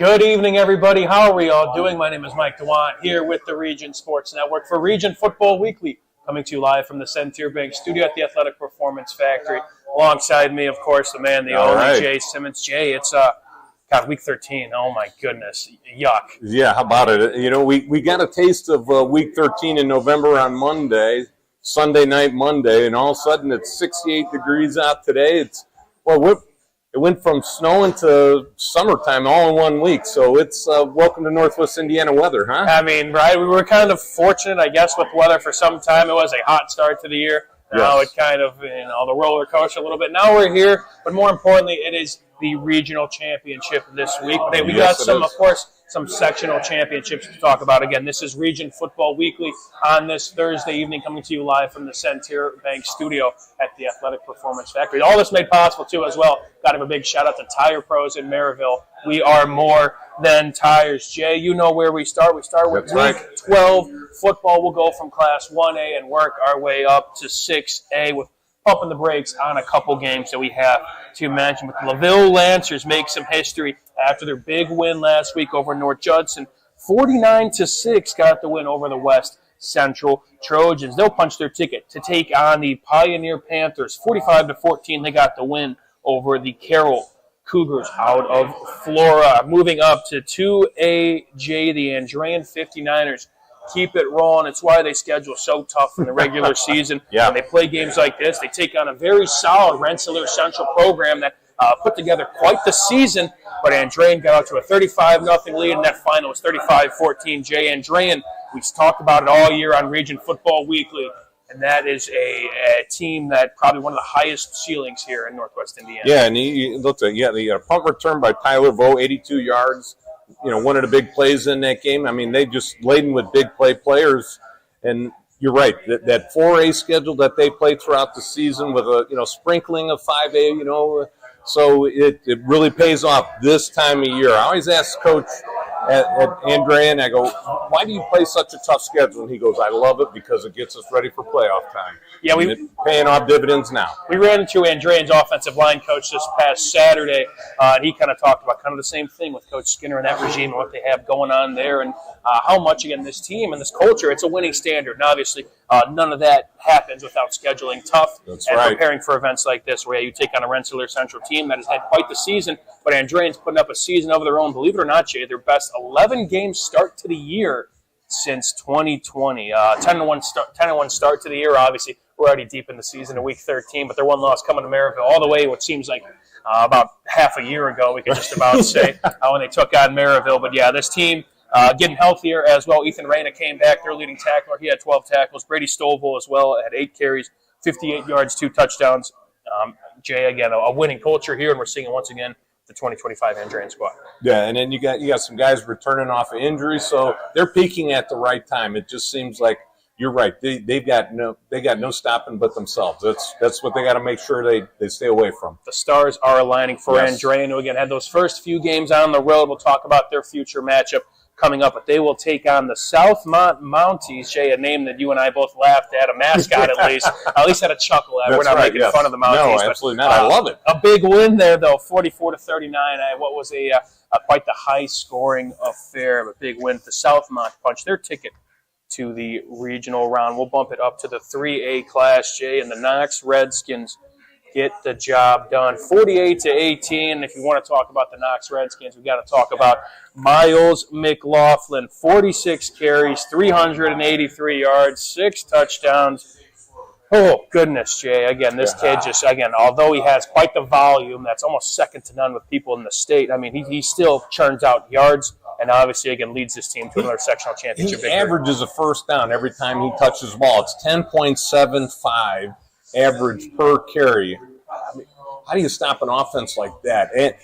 Good evening, everybody. How are we all doing? My name is Mike DeWant here with the Region Sports Network for Region Football Weekly, coming to you live from the Tire Bank studio at the Athletic Performance Factory. Alongside me, of course, the man, the only Jay Simmons. Jay, it's week 13. Oh my goodness, yuck. Yeah, how about it? You know, we got a taste of week 13 in November on Monday, Sunday night Monday, and all of a sudden it's 68 degrees out today. It went from snowing to summertime all in 1 week, so it's welcome to Northwest Indiana weather, huh? I mean, right, we were kind of fortunate, I guess, with weather for some time. It was a hot start to the year. Now it kind of, the roller coaster a little bit. Now we're here, but more importantly, it is the regional championship this week. But hey, we got some, of course, some sectional championships to talk about. Again, this is Region Football Weekly on this Thursday evening, coming to you live from the Tire Bank studio at the Athletic Performance Factory. All this made possible, too, as well. Got to have a big shout-out to Tire Pros in Merrillville. We are more than tires. Jay, you know where we start. We start with Week 12 football. We'll go from Class 1A and work our way up to 6A with pumping the brakes on a couple games that we have to mention. But the LaVille Lancers make some history after their big win last week over North Judson. 49-6 got the win over the West Central Trojans. They'll punch their ticket to take on the Pioneer Panthers. 45-14, they got the win over the Carroll Cougars out of Flora. Moving up to 2AJ, the Andrean 59ers keep it rolling. It's why they schedule so tough in the regular season. When they play games like this, they take on a very solid Rensselaer Central program that put together quite the season, but Andrean got out to a 35-0 lead, and that final was 35-14. Jay, Andrean, we've talked about it all year on Region Football Weekly, and that is a team that probably one of the highest ceilings here in Northwest Indiana. Yeah, and he looked at the punt return by Tyler Vo, 82 yards. You know, one of the big plays in that game. I mean, they just laden with big play players, and you're right. That 4A schedule that they play throughout the season with a sprinkling of 5A. So it really pays off this time of year. I always ask Coach at Andrean, I go, why do you play such a tough schedule? And he goes, I love it because it gets us ready for playoff time. Yeah, we're paying off dividends now. We ran into Andrean's offensive line coach this past Saturday, and he kind of talked about kind of the same thing with Coach Skinner and that regime and what they have going on there, and how much, again, this team and this culture, it's a winning standard. And obviously, none of that happens without scheduling tough preparing for events like this, where you take on a Rensselaer Central team that has had quite the season, but Andrean's putting up a season of their own. Believe it or not, Jay, their best 11-game start to the year since 2020. 10-1 start to the year. Obviously, we're already deep in the season in Week 13, but their one loss coming to Merrillville all the way, what seems like about half a year ago, we could just about say, when they took on Merrillville. But yeah, this team getting healthier as well. Ethan Reyna came back, their leading tackler. He had 12 tackles. Brady Stovall as well had 8 carries, 58 yards, 2 touchdowns. Jay, again, a winning culture here, and we're seeing it once again, the 2025 Andrean squad. Yeah, and then you got some guys returning off of injury, so they're peaking at the right time. It just seems like you're right. They got no stopping but themselves. That's what they got to make sure they stay away from. The stars are aligning for Andrean, who again had those first few games on the road. We'll talk about their future matchup coming up, but they will take on the Southmont Mounties. Jay, a name that you and I both laughed at, a mascot at least had a chuckle at. We're not making fun of the Mounties. No, absolutely not. I love it. A big win there, though, 44-39. What was quite the high-scoring affair, a big win. The Southmont punched their ticket to the regional round. We'll bump it up to the 3A class, Jay, and the Knox Redskins get the job done. 48-18. If you want to talk about the Knox Redskins, we've got to talk about Miles McLaughlin. 46 carries, 383 yards, 6 touchdowns. Oh, goodness, Jay. Again, this kid although he has quite the volume, that's almost second to none with people in the state, I mean, he still churns out yards and obviously, again, leads this team to another sectional championship victory. He averages a first down every time he touches the ball. It's 10.75 average per carry. I mean, how do you stop an offense like that? And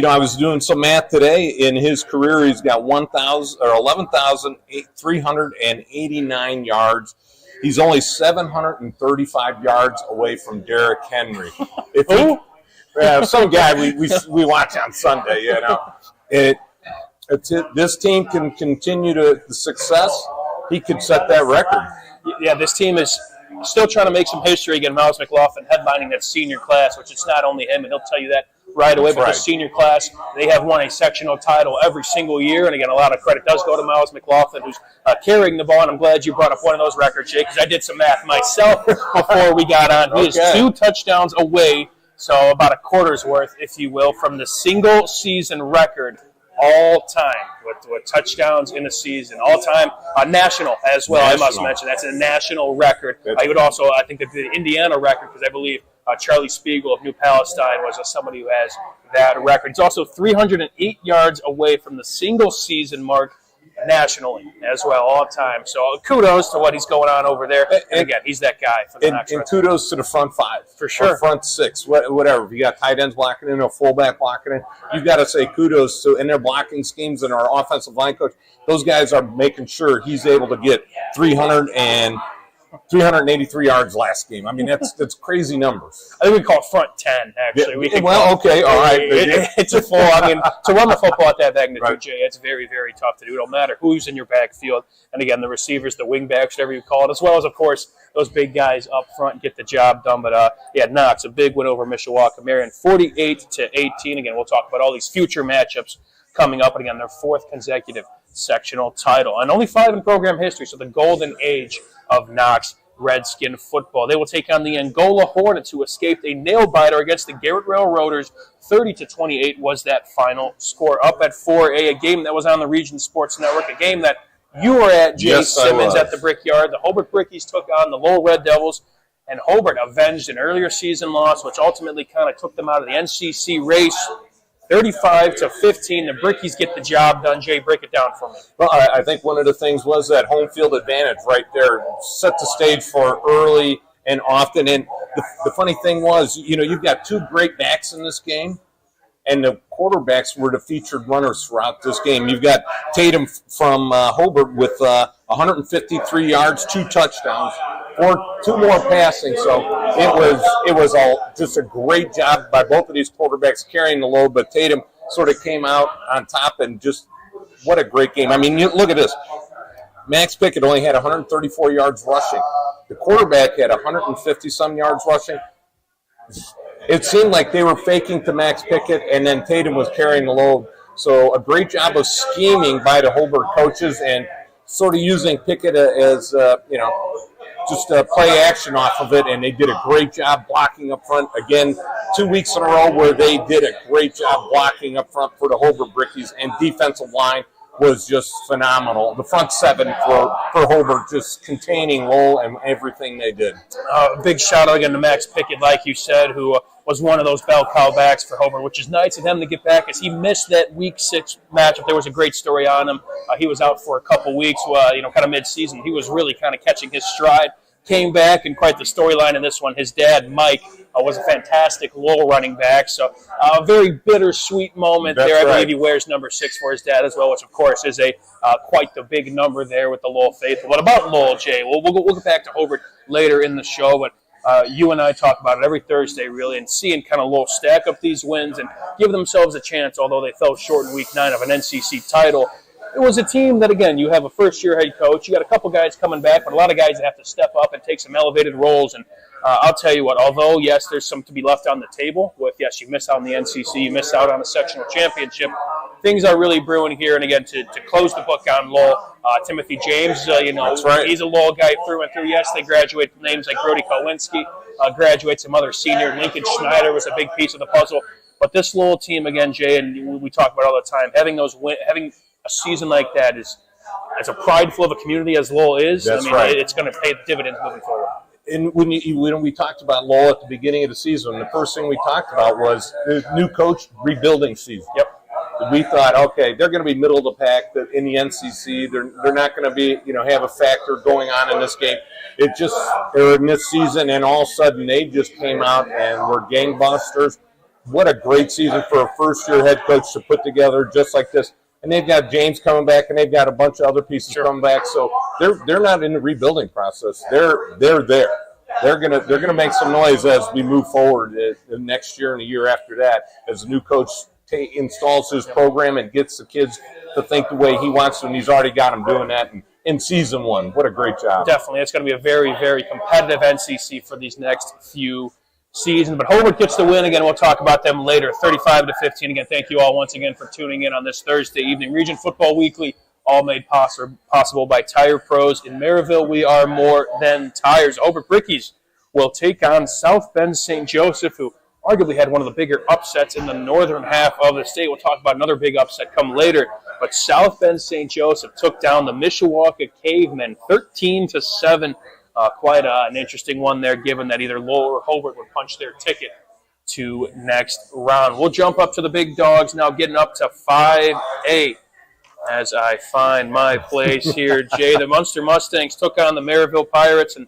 I was doing some math today. In his career, he's got 11,389 yards. He's only 735 yards away from Derrick Henry. Some guy we watch on Sunday. This team can continue the success. He could set that record. Yeah, this team is still trying to make some history. Again, Miles McLaughlin headlining that senior class, which it's not only him, and he'll tell you that right away. That's But right. the senior class, they have won a sectional title every single year. And again, a lot of credit does go to Miles McLaughlin, who's carrying the ball. And I'm glad you brought up one of those records, Jay, because I did some math myself before we got on. He is 2 touchdowns away, so about a quarter's worth, if you will, from the single season record all time with touchdowns in a season, all time national as well. I must mention that's a national record. I would also, I think, the Indiana record, because I believe Charlie Spiegel of New Palestine was somebody who has that record. He's also 308 yards away from the single season mark nationally as well, all time. So kudos to what he's going on over there. And again, he's that guy for the next. And kudos to the front 5. For sure. Or front 6, whatever. If you got tight ends blocking in, or fullback blocking in, you've got to say kudos to, in their blocking schemes and our offensive line coach. Those guys are making sure he's able to get 383 yards last game. I mean, that's crazy numbers. I think we call it front 10, actually. Yeah, well, okay, all right. It's a full, I mean, to run the football at that magnitude, right, Jay, it's very, very tough to do. It don't matter who's in your backfield. And again, the receivers, the wing backs, whatever you call it, as well as, of course, those big guys up front get the job done. But, Knox, a big win over Mishawaka Marion, 48-18. Again, we'll talk about all these future matchups coming up. And again, their 4th consecutive sectional title. And only 5 in program history, so the golden age of Knox Redskin football. They will take on the Angola Hornets, who escaped a nail-biter against the Garrett Railroaders. 30-28 was that final score. Up at 4A, a game that was on the Region Sports Network, a game that you were at, Jay Simmons, at the Brickyard. The Hobart Brickies took on the Lowell Red Devils, and Hobart avenged an earlier season loss, which ultimately kind of took them out of the NCC race. 35-15, the Brickies get the job done. Jay, break it down for me. Well, I think one of the things was that home field advantage right there set the stage for early and often. And the funny thing was, you've got 2 great backs in this game, and the quarterbacks were the featured runners throughout this game. You've got Tatum from Hobart with 153 yards, 2 touchdowns, 2 more passing. So it was just a great job by both of these quarterbacks carrying the load. But Tatum sort of came out on top, and just what a great game. I mean, look at this. Max Pickett only had 134 yards rushing. The quarterback had 150-some yards rushing. It seemed like they were faking to Max Pickett, and then Tatum was carrying the load. So a great job of scheming by the Hobart coaches and sort of using Pickett as, just play action off of it, and they did a great job blocking up front. Again, 2 weeks in a row where they did a great job blocking up front for the Hobart Brickies, and defensive line was just phenomenal. The front 7 for Hobart just containing Lowell and everything they did. Big shout out again to Max Pickett, like you said, who was one of those bell cow backs for Hobart, which is nice of him to get back, as he missed that Week 6 matchup. There was a great story on him. He was out for a couple weeks, kind of mid-season. He was really kind of catching his stride. Came back, and quite the storyline in this one. His dad, Mike, was a fantastic Lowell running back. So a very bittersweet moment there. I believe he wears number 6 for his dad as well, which, of course, is a quite the big number there with the Lowell faithful. What about Lowell, Jay? We'll get back to Hobart later in the show, but you and I talk about it every Thursday, really, and seeing kind of Lowell stack up these wins and give themselves a chance, although they fell short in Week 9 of an NCC title. It was a team that, again, you have a first-year head coach. You got a couple guys coming back, but a lot of guys that have to step up and take some elevated roles. And I'll tell you what, although, yes, there's some to be left on the table with, yes, you missed out on the NCC, you missed out on a sectional championship, things are really brewing here. And, again, to close the book on Lowell, Timothy James, That's right. He's a Lowell guy through and through. Yes, they graduate from names like Brody Kowinski, graduate some other senior. Lincoln Schneider was a big piece of the puzzle. But this Lowell team, again, Jay, and we talk about it all the time, having a season like that is as a prideful of a community as Lowell is. That's right. It's going to pay dividends moving forward. And when we talked about Lowell at the beginning of the season, the first thing we talked about was the new coach rebuilding season. Yep. We thought, okay, they're going to be middle of the pack in the NCC. They're not going to be, have a factor going on in this game. They're in this season, and all of a sudden they just came out and were gangbusters. What a great season for a first-year head coach to put together just like this. And they've got James coming back, and they've got a bunch of other pieces coming back. So they're not in the rebuilding process. They're there. They're gonna make some noise as we move forward next year and the year after that, as the new coach installs his program and gets the kids to think the way he wants to. And he's already got them doing that in season 1. What a great job! Definitely, it's going to be a very, very competitive NCC for these next few season. But Hobart gets the win. Again, we'll talk about them later, 35-15. Again, thank you all once again for tuning in on this Thursday evening. Region Football Weekly, all made possible by Tire Pros. In Merrillville, we are more than tires. Hobart Brickies will take on South Bend St. Joseph, who arguably had one of the bigger upsets in the northern half of the state. We'll talk about another big upset come later. But South Bend St. Joseph took down the Mishawaka Cavemen 13-7. Quite an interesting one there, given that either Lowell or Hobart would punch their ticket to next round. We'll jump up to the big dogs now, getting up to 5A. As I find my place here, Jay, the Munster Mustangs took on the Merrillville Pirates, and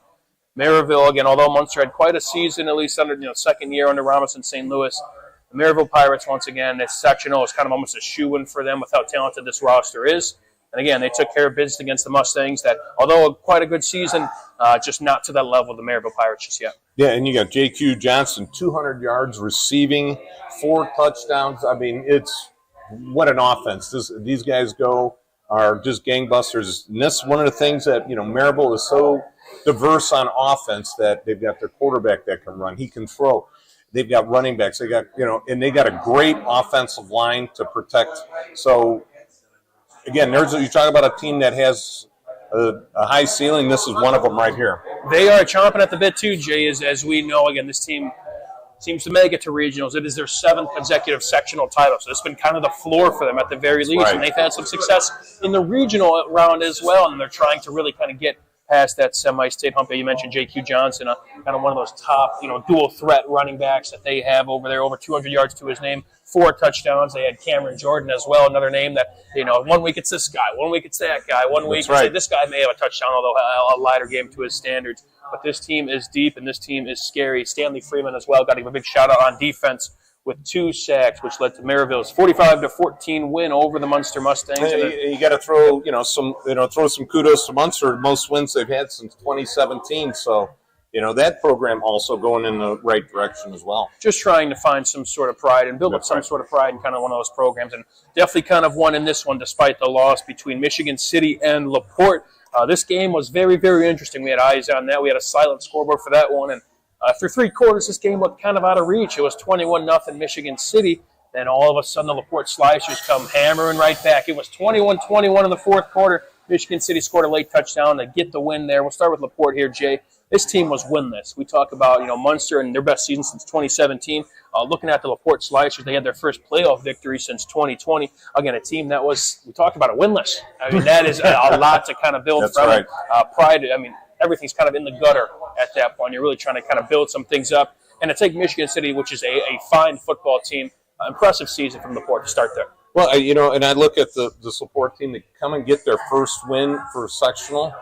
Merrillville, again, although Munster had quite a season, at least under second year under Ramos and St. Louis, the Merrillville Pirates, once again, this sectional is kind of almost a shoo-in for them with how talented this roster is. And again, they took care of business against the Mustangs that, although quite a good season, just not to that level of the Merrillville Pirates just yet. Yeah, and you got J.Q. Johnson, 200 yards receiving, 4 touchdowns. I mean, it's what an offense. These guys are just gangbusters. And that's one of the things that, Merrillville is so diverse on offense that they've got their quarterback that can run. He can throw. They've got running backs. They got, and they got a great offensive line to protect. So, again, you talk about a team that has a high ceiling. This is one of them right here. They are chomping at the bit too, Jay, as we know. Again, this team seems to make it to regionals. It is their 7th consecutive sectional title, so it's been kind of the floor for them at the very least. Right. And they've had some success in the regional round as well, and they're trying to really kind of get past that semi-state hump. You mentioned J.Q. Johnson, kind of one of those top, dual threat running backs that they have over there, over 200 yards to his name, 4 touchdowns. They had Cameron Jordan as well, another name that, 1 week it's this guy, 1 week it's that guy, 1 week right. this guy may have a touchdown, although a lighter game to his standards. But this team is deep, and this team is scary. Stanley Freeman as well, got to give a big shout-out on defense with 2 sacks, which led to Merrillville's 45-14 win over the Munster Mustangs. You got to throw, throw some kudos to Munster. Most wins they've had since 2017. So, that program also going in the right direction as well. Just trying to find some sort of pride and build up some sort of pride in kind of one of those programs, and definitely kind of won in this one despite the loss between Michigan City and LaPorte. This game was very, very interesting. We had eyes on that. We had a silent scoreboard for that one, and after 3 quarters, this game looked kind of out of reach. It was 21-0 Michigan City. Then all of a sudden, the LaPorte Slicers come hammering right back. It was 21-21 in the 4th quarter. Michigan City scored a late touchdown to get the win there. We'll start with LaPorte here, Jay. This team was winless. We talk about Munster and their best season since 2017. Looking at the LaPorte Slicers, they had their first playoff victory since 2020. Again, a team that was, we talked about it, winless. I mean, that is a lot to kind of build from. Right. Pride, everything's kind of in the gutter at that point. You're really trying to kind of build some things up. And to take Michigan City, which is a fine football team, impressive season from LaPorte to start there. Well, and I look at the LaPorte team to come and get their first win for sectional.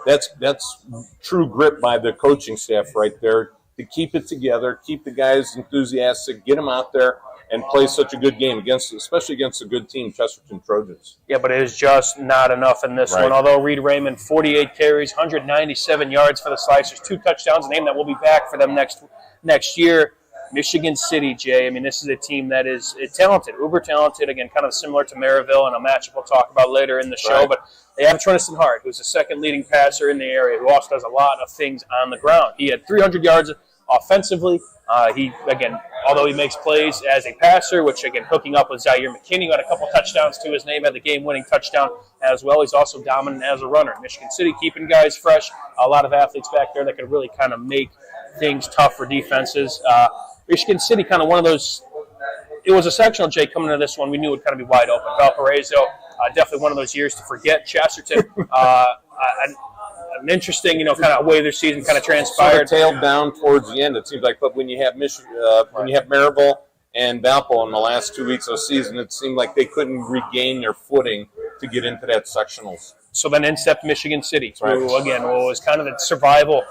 That's true grit by the coaching staff right there to keep it together, keep the guys enthusiastic, get them out there and play such a good game especially against a good team, Chesterton Trojans. Yeah, but it is just not enough in this one. Although Reed Raymond, 48 carries, 197 yards for the Slicers, 2 touchdowns, a name that will be back for them next year. Michigan City, Jay, this is a team that is talented, uber talented, again, kind of similar to Merrillville and a matchup we'll talk about later in the show. Right. But they have Trinison Hart, who's the 2nd leading passer in the area, who also does a lot of things on the ground. He had 300 yards offensively. Although he makes plays as a passer, which, again, hooking up with Zaire McKinney, who had a couple touchdowns to his name, had the game-winning touchdown as well. He's also dominant as a runner. Michigan City keeping guys fresh, a lot of athletes back there that could really kind of make things tough for defenses. Michigan City, kind of one of those, it was a sectional, Jay, coming into this one. We knew it would kind of be wide open. Valparaiso, definitely one of those years to forget. Chesterton, an interesting, kind of way their season kind of transpired. Sort of tailed down towards the end, it seems like. But when you have Merrillville and Valpo in the last 2 weeks of the season, it seemed like they couldn't regain their footing to get into that sectionals. So then in stepped Michigan City, who, again, was kind of the survival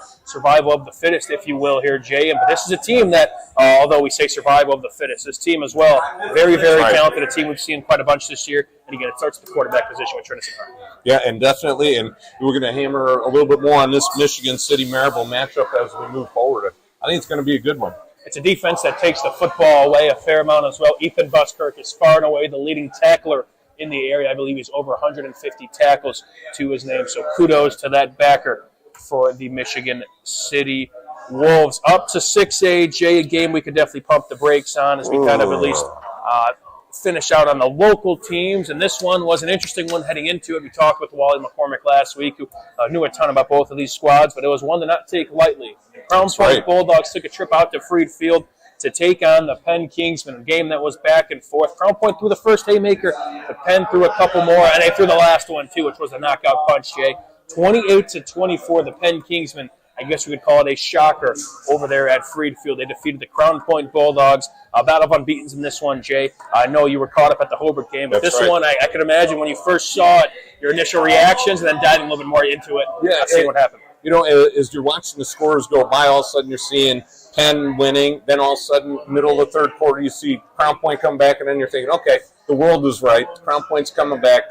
of the fittest, if you will, here, Jay. But this is a team that, although we say survival of the fittest, this team as well, very, very talented, a team we've seen quite a bunch this year. And again, it starts at the quarterback position with Trinison Hart. Yeah, and definitely, and we're going to hammer a little bit more on this Michigan City-Merrillville matchup as we move forward. I think it's going to be a good one. It's a defense that takes the football away a fair amount as well. Ethan Buskirk is far and away the leading tackler in the area. I believe he's over 150 tackles to his name. So kudos to that backer for the Michigan City Wolves up to 6A. Jay, a game we could definitely pump the brakes on as we kind of at least finish out on the local teams. And this one was an interesting one heading into it. We talked with Wally McCormick last week, who knew a ton about both of these squads, but it was one to not take lightly. Crown Point Bulldogs took a trip out to Freed Field to take on the Penn Kingsmen, a game that was back and forth. Crown Point threw the first haymaker, but Penn threw a couple more, and they threw the last one too, which was a knockout punch, Jay. 28-24, the Penn Kingsmen, I guess we could call it a shocker over there at Freed Field. They defeated the Crown Point Bulldogs. Battle of unbeatens in this one, Jay. I know you were caught up at the Hobart game, but this one, I could imagine when you first saw it, your initial reactions, and then diving a little bit more into it, see what happened. You know, as you're watching the scores go by, all of a sudden you're seeing Penn winning. Then all of a sudden, middle of the third quarter, you see Crown Point come back, and then you're thinking, okay, the world is right. Crown Point's coming back.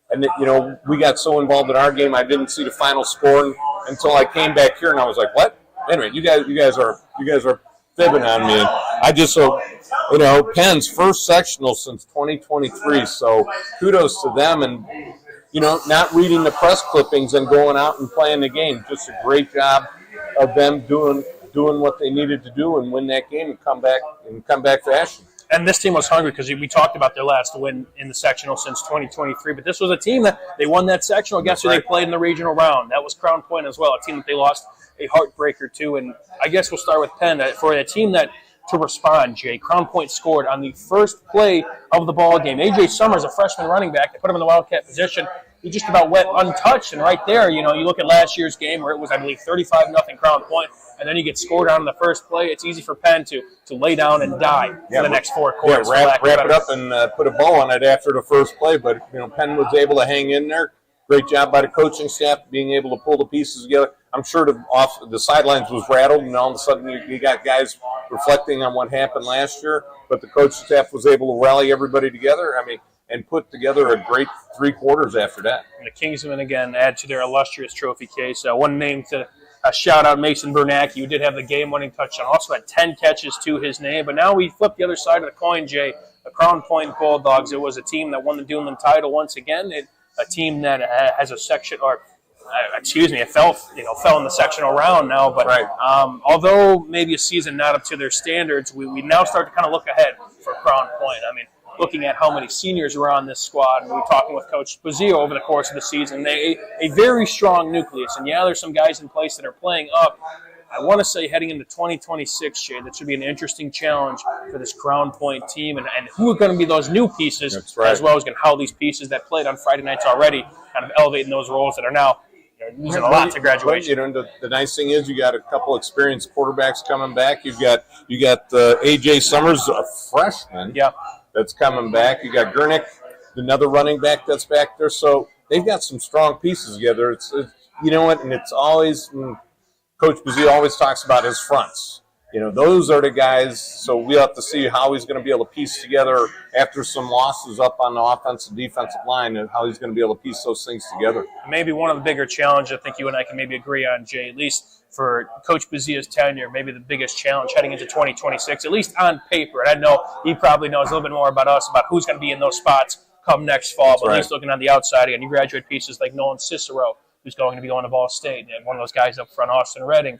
And, you know, we got so involved in our game, I didn't see the final score until I came back here, and I was like, what? Anyway, you guys are fibbing on me. And I just, you know, Penn's first sectional since 2023, so kudos to them. And, you know, not reading the press clippings and going out and playing the game. Just a great job of them doing what they needed to do and win that game and come back fashion. And this team was hungry because we talked about their last win in the sectional since 2023. But this was a team that they won that sectional. Guess who they played in the regional round? That was Crown Point as well, a team that they lost a heartbreaker to. And I guess we'll start with Penn. For a team that to respond, Jay, Crown Point scored on the first play of the ball game. A.J. Summers, a freshman running back, they put him in the Wildcat position. He just about went untouched. And right there, you know, you look at last year's game where it was, I believe, 35-0 Crown Point. And then you get scored on in the first play. It's easy for Penn to lay down and die for the next four quarters. Wrap it up and put a bow on it after the first play. But, you know, Penn was able to hang in there. Great job by the coaching staff being able to pull the pieces together. I'm sure the sidelines was rattled, and all of a sudden you got guys reflecting on what happened last year. But the coaching staff was able to rally everybody together. I mean, and put together a great 3 quarters after that. And the Kingsmen, again, add to their illustrious trophy case. One name to shout out, Mason Bernacki, who did have the game-winning touchdown. Also had 10 catches to his name. But now we flip the other side of the coin, Jay. The Crown Point Bulldogs, it was a team that won the Duneland title once again. A team that has a section, or it fell in the sectional round now. But although maybe a season not up to their standards, we now start to kind of look ahead for Crown Point. I mean, looking at how many seniors were on this squad, and we were talking with Coach Bazio over the course of the season. A very strong nucleus, and there's some guys in place that are playing up. I want to say heading into 2026, Jay, that should be an interesting challenge for this Crown Point team, and who are going to be those new pieces, as well as how these pieces that played on Friday nights already kind of elevating those roles that are now losing a lot to graduation. You know, the nice thing is you got a couple experienced quarterbacks coming back. You got A.J. Summers, a freshman. Yeah. That's coming back. You got Gurnick, another running back that's back there. So they've got some strong pieces together. It's you know what, and it's always Coach Bazzi always talks about his fronts. You know, those are the guys. So we have to see how he's going to be able to piece together after some losses up on the offensive defensive line, and how he's going to be able to piece those things together. Maybe one of the bigger challenges I think you and I can maybe agree on, Jay, at least for Coach Bazzia's tenure, maybe the biggest challenge heading into 2026, at least on paper. And I know he probably knows a little bit more about us, about who's going to be in those spots come next fall. But at least looking on the outside, again, you graduate pieces like Nolan Cicero, who's going to be going to Ball State, and one of those guys up front, Austin Redding,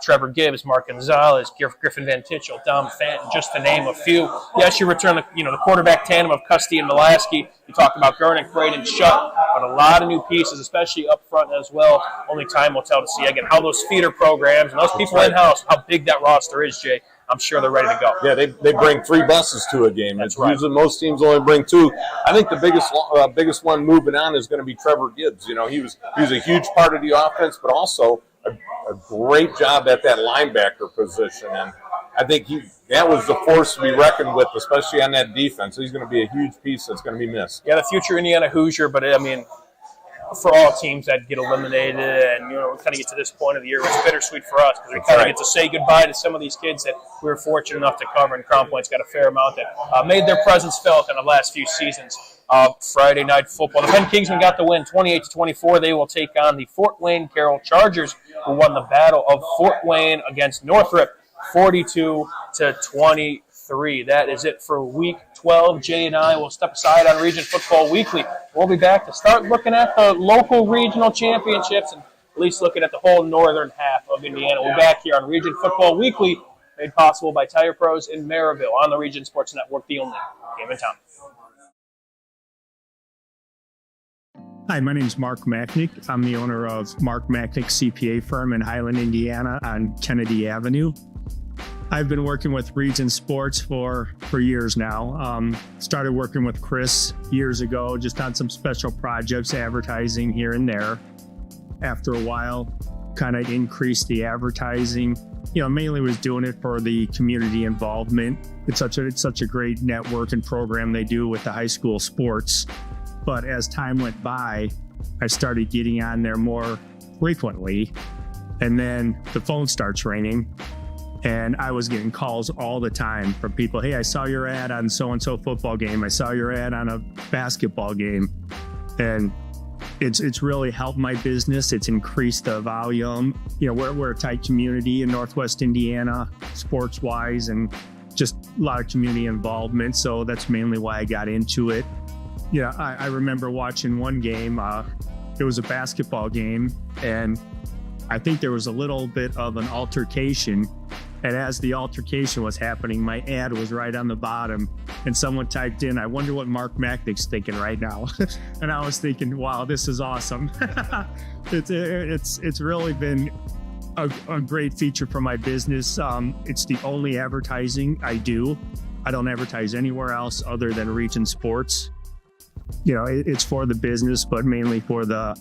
Trevor Gibbs, Mark Gonzalez, Griffin Van Tichel, Dom Fanton, just to name a few. Yes, you return the quarterback tandem of Custy and Mulaski. You talked about Gurnick, Braden, Shutt, but a lot of new pieces, especially up front as well. Only time will tell to see, again, how those feeder programs and those people in-house, how big that roster is, Jay. I'm sure they're ready to go. Yeah, they bring 3 buses to a game. Usually most teams only bring 2. I think the biggest one moving on is going to be Trevor Gibbs. You know, he was a huge part of the offense, but also a great job at that linebacker position. And I think that was the force to be reckoned with, especially on that defense. He's going to be a huge piece that's going to be missed. Yeah, the future Indiana Hoosier, but I mean, for all teams that get eliminated, and we kind of get to this point of the year, it's bittersweet for us because we kind of get to say goodbye to some of these kids that we were fortunate enough to cover. And Crown Point's got a fair amount that made their presence felt in the last few seasons of Friday night football. The Penn Kingsmen got the win, 28-24. They will take on the Fort Wayne Carroll Chargers, who won the Battle of Fort Wayne against Northrop, 42-23. That is it for Week 12. Jay and I will step aside on Region Football Weekly. We'll be back to start looking at the local regional championships and at least looking at the whole northern half of Indiana. We're back here on Region Football Weekly, made possible by Tire Pros in Merrillville on the Region Sports Network, the only game in town. Hi, my name is Mark Macknick. I'm the owner of Mark Macknick CPA firm in Highland, Indiana on Kennedy Avenue. I've been working with Region Sports for years now. Started working with Chris years ago, just on some special projects, advertising here and there. After a while, kind of increased the advertising. Mainly was doing it for the community involvement. It's such a great network and program they do with the high school sports. But as time went by, I started getting on there more frequently, and then the phone starts ringing, and I was getting calls all the time from people. Hey, I saw your ad on so-and-so football game. I saw your ad on a basketball game. And it's really helped my business. It's increased the volume. We're a tight community in Northwest Indiana, sports-wise, and just a lot of community involvement. So that's mainly why I got into it. I remember watching one game. It was a basketball game, and I think there was a little bit of an altercation. And as the altercation was happening, my ad was right on the bottom, and someone typed in, "I wonder what Mark Macknick's thinking right now." And I was thinking, wow, this is awesome. It's really been a great feature for my business. It's the only advertising I do. I don't advertise anywhere else other than Region Sports. It's for the business, but mainly for the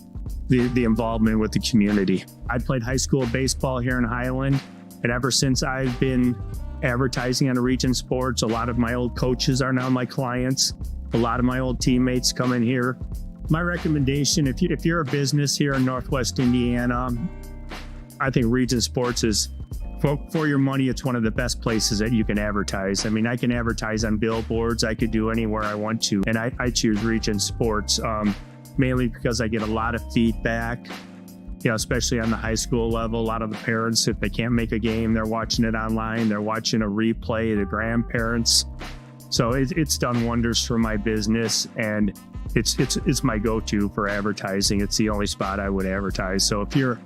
involvement with the community. I played high school baseball here in Highland. And ever since I've been advertising on Region Sports, a lot of my old coaches are now my clients. A lot of my old teammates come in here. My recommendation, if you're a business here in Northwest Indiana, I think Region Sports is, for your money, it's one of the best places that you can advertise. I mean, I can advertise on billboards. I could do anywhere I want to. And I choose Region Sports, mainly because I get a lot of feedback. Especially on the high school level, a lot of the parents, if they can't make a game, they're watching it online, they're watching a replay, the grandparents. So it's done wonders for my business, and it's my go-to for advertising. It's the only spot I would advertise. So if you're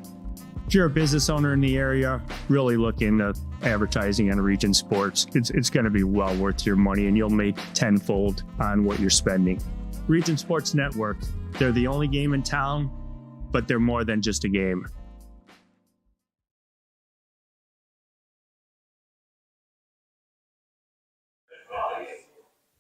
a business owner in the area, really look into advertising on Region Sports. It's going to be well worth your money, and you'll make tenfold on what you're spending. Region Sports Network, they're the only game in town, but they're more than just a game.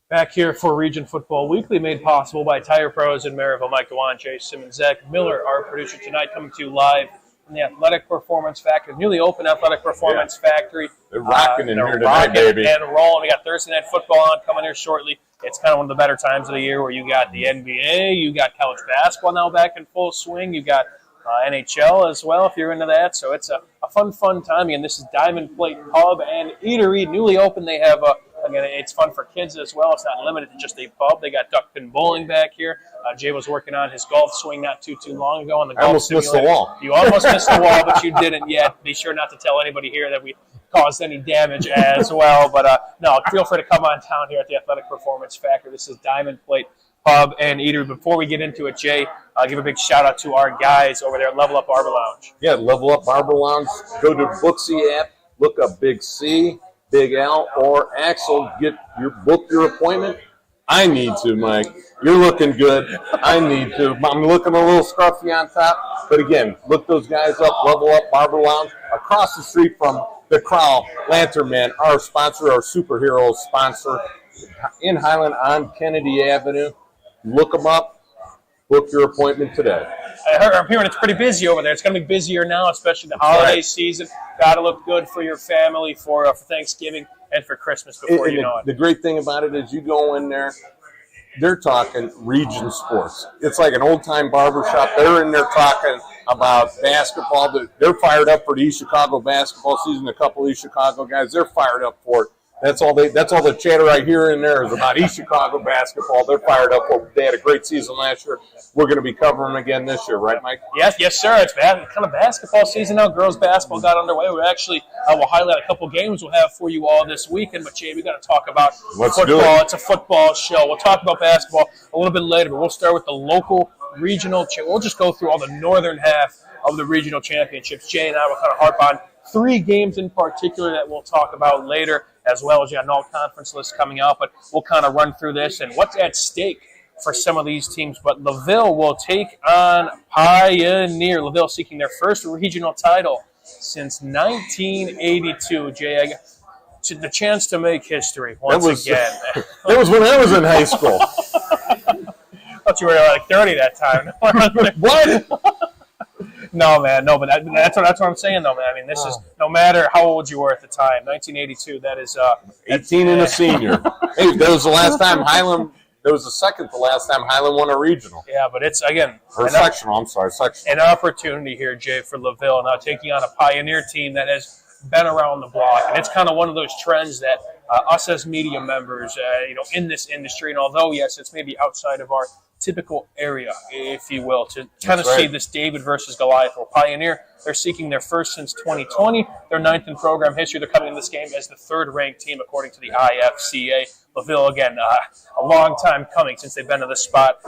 Back here for Region Football Weekly, made possible by Tire Pros in Merrillville. Mike Dewan, Jay Simmons, Zach Miller, our producer tonight, coming to you live from the Athletic Performance Factory, newly open Athletic Performance Factory. They're rocking in here tonight, baby. And rolling. We got Thursday Night Football on coming here shortly. It's kind of one of the better times of the year where you got the NBA, you got college basketball now back in full swing, you got NHL as well, if you're into that. So it's a fun time. And this is Diamond Plate Pub and Eatery, newly open. They have, again, it's fun for kids as well. It's not limited to just a pub. They got duck pin bowling back here. Jay was working on his golf swing not too long ago on the golf I almost missed the wall. You almost missed the wall, but you didn't yet. Be sure not to tell anybody here that we caused any damage as well. But no, feel free to come on down here at the Athletic Performance Factory. This is Diamond Plate Pub and Eatery. Before we get into it, Jay, give a big shout out to our guys over there at Level Up Barber Lounge. Yeah, Level Up Barber Lounge. Go to Booksy app, look up Big C, Big L, or Axel. Book your appointment. I need to, Mike. You're looking good. I need to. I'm looking a little scruffy on top. But again, look those guys up, Level Up Barber Lounge, across the street from the Crow Lantern Man, our sponsor, our superhero sponsor, in Highland on Kennedy Avenue. Look them up. Book your appointment today. I'm hearing it's pretty busy over there. It's going to be busier now, especially the holiday season. Got to look good for your family for Thanksgiving and for Christmas before you know it. The great thing about it is you go in there, they're talking Region Sports. It's like an old-time barbershop. They're in there talking about basketball. They're fired up for the East Chicago basketball season. A couple East Chicago guys, they're fired up for it. That's all the chatter I hear in there is about East Chicago basketball. They're fired up for it. They had a great season last year. We're going to be covering them again this year, right, Mike? Yes, sir. It's kind of basketball season now. Girls basketball got underway. We actually will highlight a couple games we'll have for you all this weekend. But, Jay, we got to talk about football. It's a football show. We'll talk about basketball a little bit later, but we'll start with the local regional. We'll just go through all the northern half of the regional championships. Jay and I will kind of harp on 3 games in particular that we'll talk about later, as well as an all-conference list coming out. But we'll kind of run through this and what's at stake for some of these teams. But LaVille will take on Pioneer. LaVille seeking their first regional title since 1982. Jay, I got the chance to make history once again. That was when I was in high school. I thought you were like 30 that time. What? No, man, no, but that's what I'm saying, though, man. I mean, this is no matter how old you were at the time. 1982, that is 18 and a senior. Hey, that was the last time Highland. That was the second to last time Highland won a regional. Yeah, but it's again sectional. I'm sorry, sectional. An opportunity here, Jay, for LaVille now taking on a Pioneer team that has been around the block, and it's kind of one of those trends that us as media members, in this industry, and although yes, it's maybe outside of our typical area, if you will, to kind of see this David versus Goliath. Or Pioneer, they're seeking their first since 2020. They're 9th in program history. They're coming in this game as the 3rd-ranked team according to the IFCA. LaVille, again, a long time coming since they've been to this spot.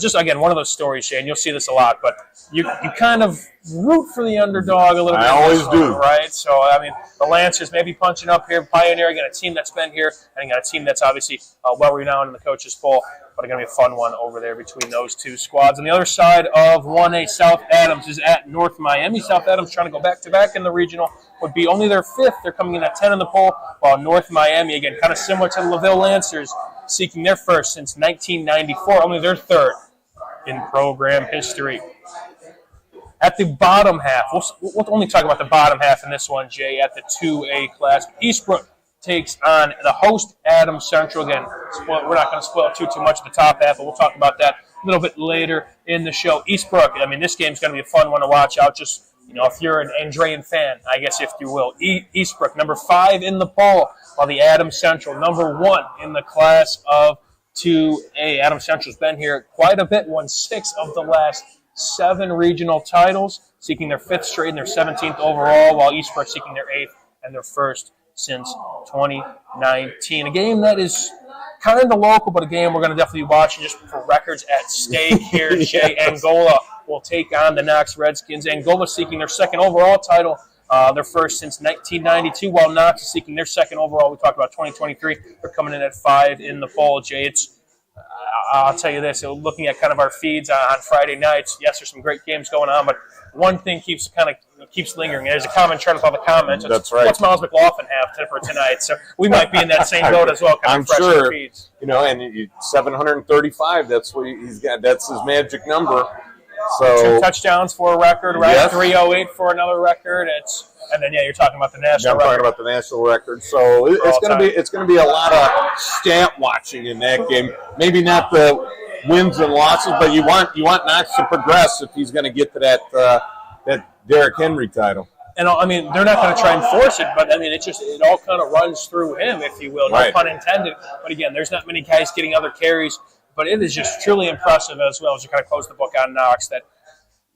Just, again, one of those stories, Shane. You'll see this a lot, but you kind of root for the underdog a little bit. I always do. Right? So, I mean, the Lancers maybe punching up here. Pioneer, again, a team that's been here, and again, a team that's obviously well-renowned in the coaches' poll. But it's going to be a fun one over there between those two squads. On the other side of 1A, South Adams is at North Miami. South Adams trying to go back-to-back in the regional would be only their 5th. They're coming in at 10 in the poll, while North Miami, again, kind of similar to the LaVille Lancers, seeking their first since 1994, only their 3rd in program history. At the bottom half, we'll only talk about the bottom half in this one, Jay, at the 2A class. Eastbrook takes on the host, Adams Central. Again, we're not going to spoil too much of the top half, but we'll talk about that a little bit later in the show. Eastbrook, I mean, this game's going to be a fun one to watch out. Just, if you're an Andrean fan, I guess, if you will. Eastbrook, number 5 in the poll, while the Adams Central, number 1 in the class of 2A. Adams Central's been here quite a bit, won 6 of the last 7 regional titles, seeking their 5th straight and their 17th overall, while Eastbrook seeking their 8th and their 1st since 2019. A game that is kind of local, but a game we're going to definitely be watching just for records at stake here. Jay, Angola will take on the Knox Redskins. Angola seeking their 2nd overall title, their 1st since 1992, while Knox is seeking their 2nd overall. We talked about 2023. They're coming in at 5 in the poll, Jay. I'll tell you this, looking at kind of our feeds on Friday nights, yes, there's some great games going on, but one thing keeps lingering. There's a common trend with all the comments. That's right. What's Miles McLaughlin have for tonight? So we might be in that same boat as well. I'm sure. Feeds. And 735. That's what he's got. That's his magic number. So 2 touchdowns for a record, right? Yes. 308 for another record. And then you're talking about the national. I'm talking about the national record. So it's going to be a lot of stat watching in that game. Maybe not the wins and losses, but you want Knox to progress if he's going to get to that Derrick Henry title. And I mean, they're not going to try and force it, but I mean, it all kind of runs through him, if you will. No pun intended. But again, there's not many guys getting other carries. But it is just truly impressive as well as you kind of close the book on Knox that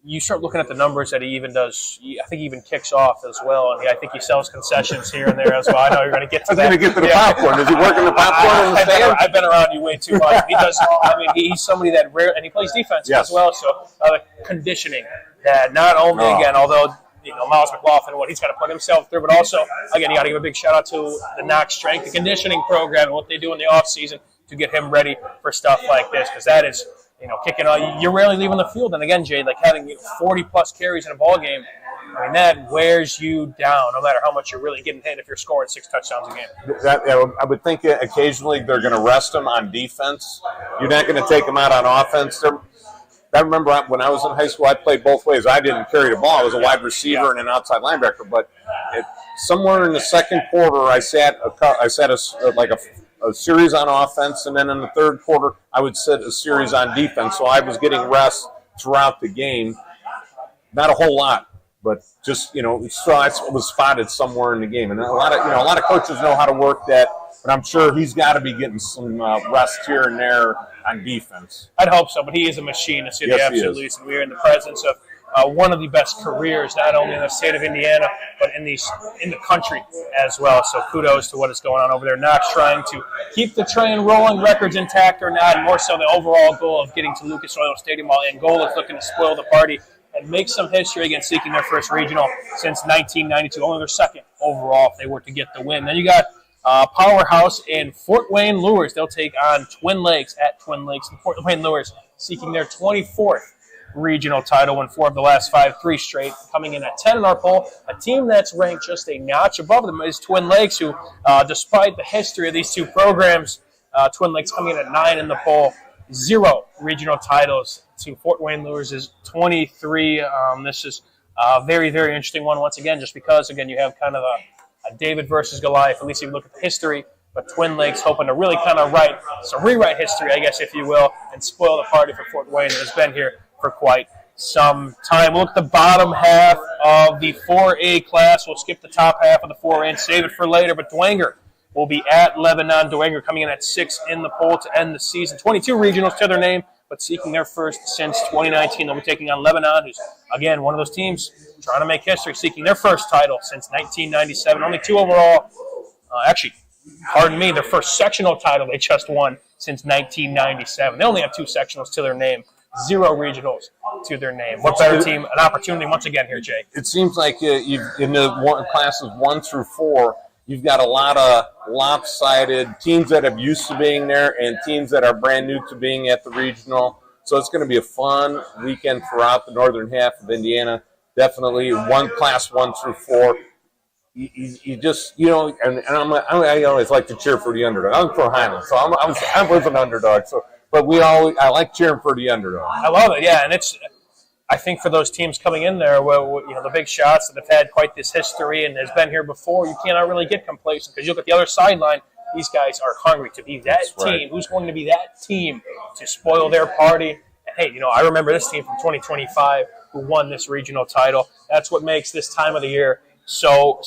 you start looking at the numbers that he even does. I think he even kicks off as well. And I think he sells concessions here and there as well. I know you're going to get to that. I'm going to get to the popcorn. Is he working the popcorn in the stand? I've been around you way too much. He does. I mean, he's somebody that and he plays defense as well. So conditioning that not only again, although Miles McLaughlin, what he's got to put himself through, but also again, you got to give a big shout out to the Knox Strength and Conditioning Program and what they do in the off season to get him ready for stuff like this, because that is, kicking on. You're rarely leaving the field, and again, Jay, like having 40-plus carries in a ball game, I mean, that wears you down, no matter how much you're really getting hit if you're scoring 6 touchdowns a game. I would think occasionally they're going to rest him on defense. You're not going to take him out on offense. I remember when I was in high school, I played both ways. I didn't carry the ball. I was a wide receiver and an outside linebacker, but somewhere in the second quarter, I sat a series on offense, and then in the third quarter, I would sit a series on defense. So I was getting rest throughout the game. Not a whole lot, but just so I was spotted somewhere in the game. And a lot of coaches know how to work that, but I'm sure he's got to be getting some rest here and there on defense. I'd hope so, but he is a machine, to say the absolute least. And we are in the presence of one of the best careers, not only in the state of Indiana, but in the country as well. So kudos to what is going on over there. Knox trying to keep the train rolling, records intact or not, and more so the overall goal of getting to Lucas Oil Stadium, while Angola is looking to spoil the party and make some history again, seeking their first regional since 1992, only their second overall if they were to get the win. Then you got Powerhouse in Fort Wayne Lures. They'll take on Twin Lakes at Twin Lakes. And Fort Wayne Lures seeking their 24th regional title, won 4 of the last 5, 3 straight, coming in at 10 in our poll. A team that's ranked just a notch above them is Twin Lakes, who, despite the history of these two programs, Twin Lakes coming in at 9 in the poll. 0 regional titles to Fort Wayne Lures' 23. This is a very, very interesting one once again, just because, again, you have kind of a David versus Goliath, at least if you look at the history. But Twin Lakes hoping to really kind of rewrite history, I guess, if you will, and spoil the party for Fort Wayne that has been here for quite some time. We'll look at the bottom half of the 4A class. We'll skip the top half of the 4A and save it for later. But Dwenger will be at Lebanon. Dwenger coming in at 6 in the poll to end the season. 22 regionals to their name, but seeking their first since 2019. They'll be taking on Lebanon, who's, again, one of those teams trying to make history, seeking their first title since 1997. Only 2 overall. Their first sectional title they just won since 1997. They only have 2 sectionals to their name. 0 regionals to their name. What better team? An opportunity once again here, Jay. It seems like in the classes 1 through 4, you've got a lot of lopsided teams that have used to being there and teams that are brand new to being at the regional. So it's going to be a fun weekend throughout the northern half of Indiana. Definitely class 1 through 4. You just, and I always like to cheer for the underdog. I'm from Highland, so I was an underdog. So. But I like cheering for the underdog. I love it, yeah, and I think for those teams coming in there, the big shots that have had quite this history and has been here before, you cannot really get complacent because you look at the other sideline. These guys are hungry to be that team. Right. Who's going to be that team to spoil their party? And hey, I remember this team from 2025 who won this regional title. That's what makes this time of the year so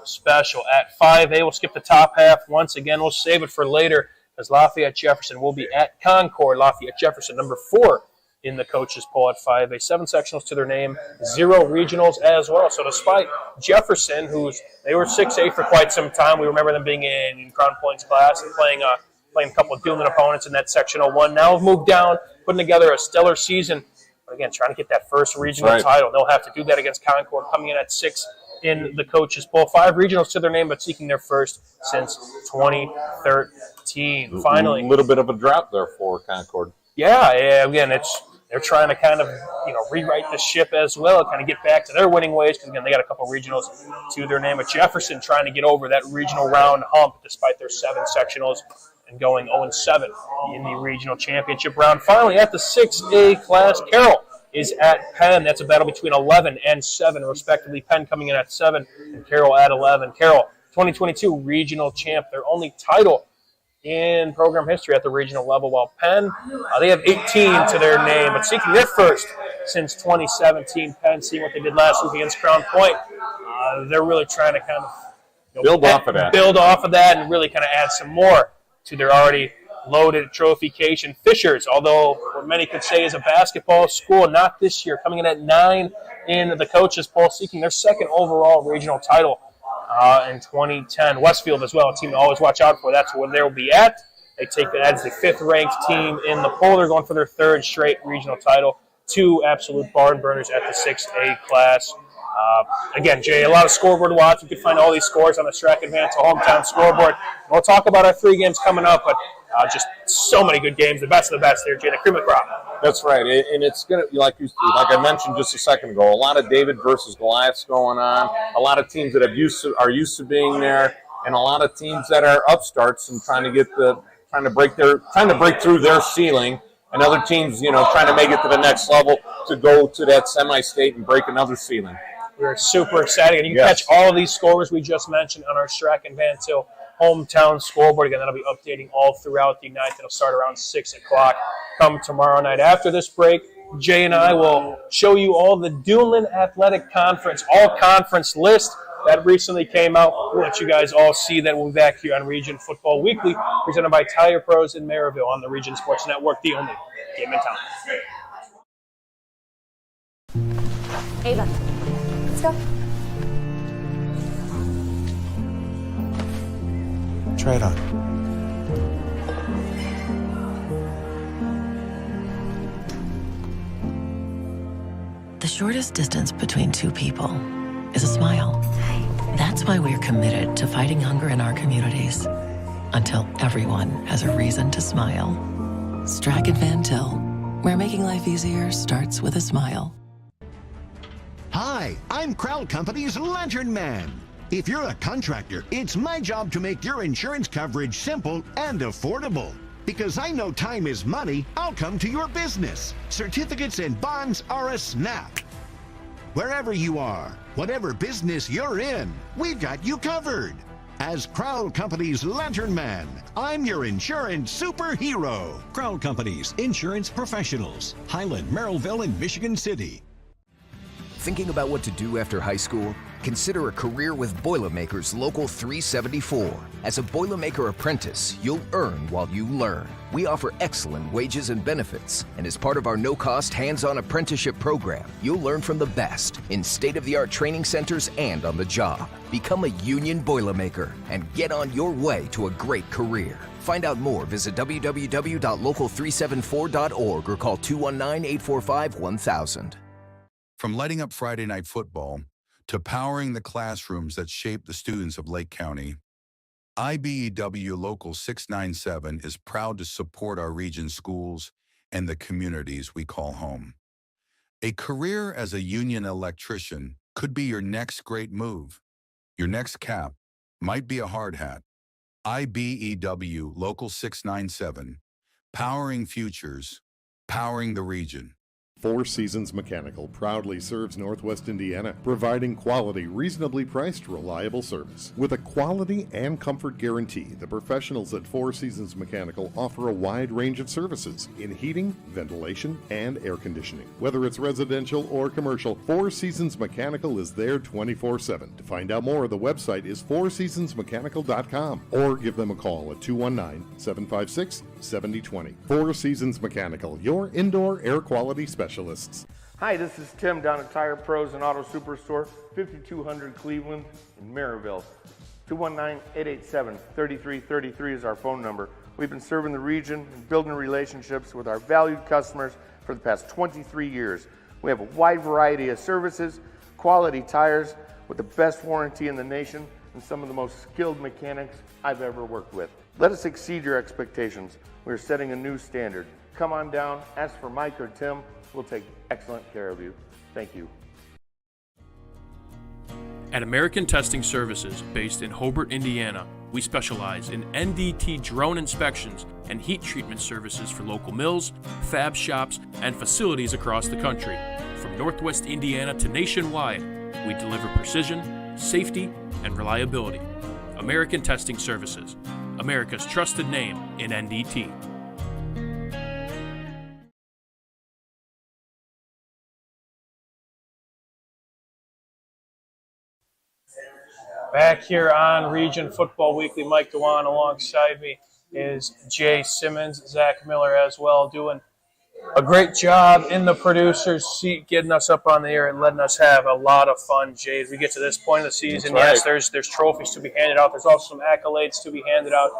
special. At 5A, we'll skip the top half once again. We'll save it for later, as Lafayette Jefferson will be at Concord. Lafayette Jefferson, number 4 in the coaches poll at 5A. 7 sectionals to their name, 0 regionals as well. So despite Jefferson, they were 6A for quite some time, we remember them being in Crown Point's class and playing a couple of Dillon opponents in that sectional 1. Now have moved down, putting together a stellar season. But again, trying to get that first regional title. They'll have to do that against Concord, coming in at 6 in the coaches poll. 5 regionals to their name, but seeking their first since 2013. Finally, a little bit of a drop there for Concord. Yeah. Again, they're trying to kind of rewrite the ship as well, kind of get back to their winning ways. Because again, they got a couple of regionals to their name. But Jefferson trying to get over that regional round hump, despite their 7 sectionals and going 0-7 in the regional championship round. Finally, at the 6A class, Carroll is at Penn. That's a battle between 11 and 7, respectively. Penn coming in at 7 and Carroll at 11. Carroll, 2022 regional champ, their only title in program history at the regional level, while Penn, they have 18 to their name, but seeking their first since 2017. Penn, seeing what they did last week against Crown Point, they're really trying to kind of build off of that and really kind of add some more to their already loaded trophycation. Fishers, although what many could say is a basketball school, not this year, coming in at 9 in the coaches poll, seeking their 2nd overall regional title in 2010. Westfield as well, a team to always watch out for. That's where they'll be at. They take that as the 5th ranked team in the poll. They're going for their 3rd straight regional title. 2 absolute barn burners at the 6A class. Again, Jay, a lot of scoreboard watch. You can find all these scores on the Strack Advance Hometown scoreboard. We'll talk about our 3 games coming up, but just so many good games. The best of the best there, Jay. The cream of the crop. That's right, and it's going to, like I mentioned just a second ago, a lot of David versus Goliaths going on. A lot of teams that are used to being there, and a lot of teams that are upstarts and trying to break through their ceiling. And other teams, trying to make it to the next level to go to that semi-state and break another ceiling. We're super excited. And you can catch all of these scores we just mentioned on our Strack and Van Til hometown scoreboard. Again, that'll be updating all throughout the night. That'll start around 6 o'clock come tomorrow night. After this break, Jay and I will show you all the Duneland Athletic Conference, all-conference list that recently came out. We'll let you guys all see that. We'll be back here on Region Football Weekly, presented by Tire Pros in Merrillville on the Region Sports Network, the only game in town. Ava, let's go. Try it on. The shortest distance between two people is a smile. That's why we're committed to fighting hunger in our communities. Until everyone has a reason to smile. Strack and Van Til, where making life easier starts with a smile. Hi, I'm Crowd Company's Lantern Man. If you're a contractor, it's my job to make your insurance coverage simple and affordable. Because I know time is money, I'll come to your business. Certificates and bonds are a snap. Wherever you are, whatever business you're in, we've got you covered. As Crowd Company's Lantern Man, I'm your insurance superhero. Crowd Company's insurance professionals. Highland, Merrillville, and Michigan City. Thinking about what to do after high school? Consider a career with Boilermakers Local 374. As a Boilermaker apprentice, you'll earn while you learn. We offer excellent wages and benefits, and as part of our no-cost hands-on apprenticeship program, you'll learn from the best in state-of-the-art training centers and on the job. Become a union Boilermaker and get on your way to a great career. Find out more, visit www.local374.org or call 219-845-1000. From lighting up Friday Night Football to powering the classrooms that shape the students of Lake County, IBEW Local 697 is proud to support our region's schools and the communities we call home. A career as a union electrician could be your next great move. Your next cap might be a hard hat. IBEW Local 697, powering futures, powering the region. Four Seasons Mechanical proudly serves Northwest Indiana, providing quality, reasonably priced, reliable service. With a quality and comfort guarantee, the professionals at Four Seasons Mechanical offer a wide range of services in heating, ventilation, and air conditioning. Whether it's residential or commercial, Four Seasons Mechanical is there 24/7. To find out more, the website is fourseasonsmechanical.com or give them a call at 219-756-7020. Four Seasons Mechanical, your indoor air quality specialist. Hi, this is Tim down at Tire Pros and Auto Superstore, 5200 Cleveland in Merrillville. 219-887-3333 is our phone number. We've been serving the region and building relationships with our valued customers for the past 23 years. We have a wide variety of services, quality tires with the best warranty in the nation, and some of the most skilled mechanics I've ever worked with. Let us exceed your expectations. We're setting a new standard. Come on down, ask for Mike or Tim. We'll take excellent care of you. Thank you. At American Testing Services, based in Hobart, Indiana, we specialize in NDT drone inspections and heat treatment services for local mills, fab shops, and facilities across the country. From Northwest Indiana to nationwide, we deliver precision, safety, and reliability. American Testing Services, America's trusted name in NDT. Back here on Region Football Weekly, Mike Dewan alongside me is Jay Simmons, Zach Miller as well, doing a great job in the producer's seat, getting us up on the air and letting us have a lot of fun, Jay. As we get to this point of the season, yes, there's trophies to be handed out. There's also some accolades to be handed out.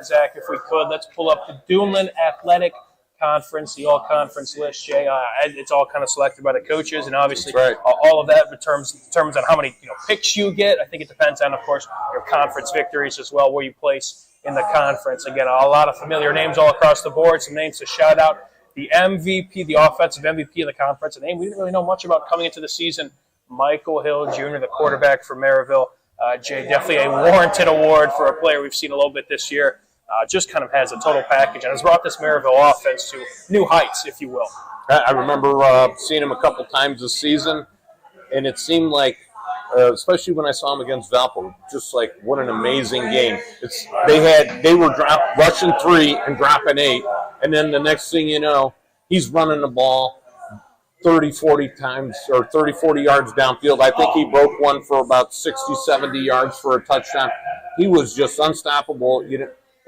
Zach, if we could, let's pull up the Duneland Athletic Conference, the all-conference list, Jay. It's all kind of selected by the coaches, and obviously all of that determines on how many picks you get. I think it depends on, of course, your conference victories as well, where you place in the conference. Again, a lot of familiar names all across the board, some names to shout out. The MVP, the offensive MVP of the conference, a name we didn't really know much about coming into the season, Michael Hill Jr., the quarterback for Merrillville. Jay, definitely a warranted award for a player we've seen a little bit this year. Just kind of has a total package and has brought this Merrillville offense to new heights, if you will. I remember seeing him a couple times this season, and it seemed like, especially when I saw him against Valpo, just like what an amazing game. They were rushing 3 and dropping 8, and then the next thing you know, he's running the ball 30, 40 times or 30, 40 yards downfield. I think he broke one for about 60, 70 yards for a touchdown. He was just unstoppable.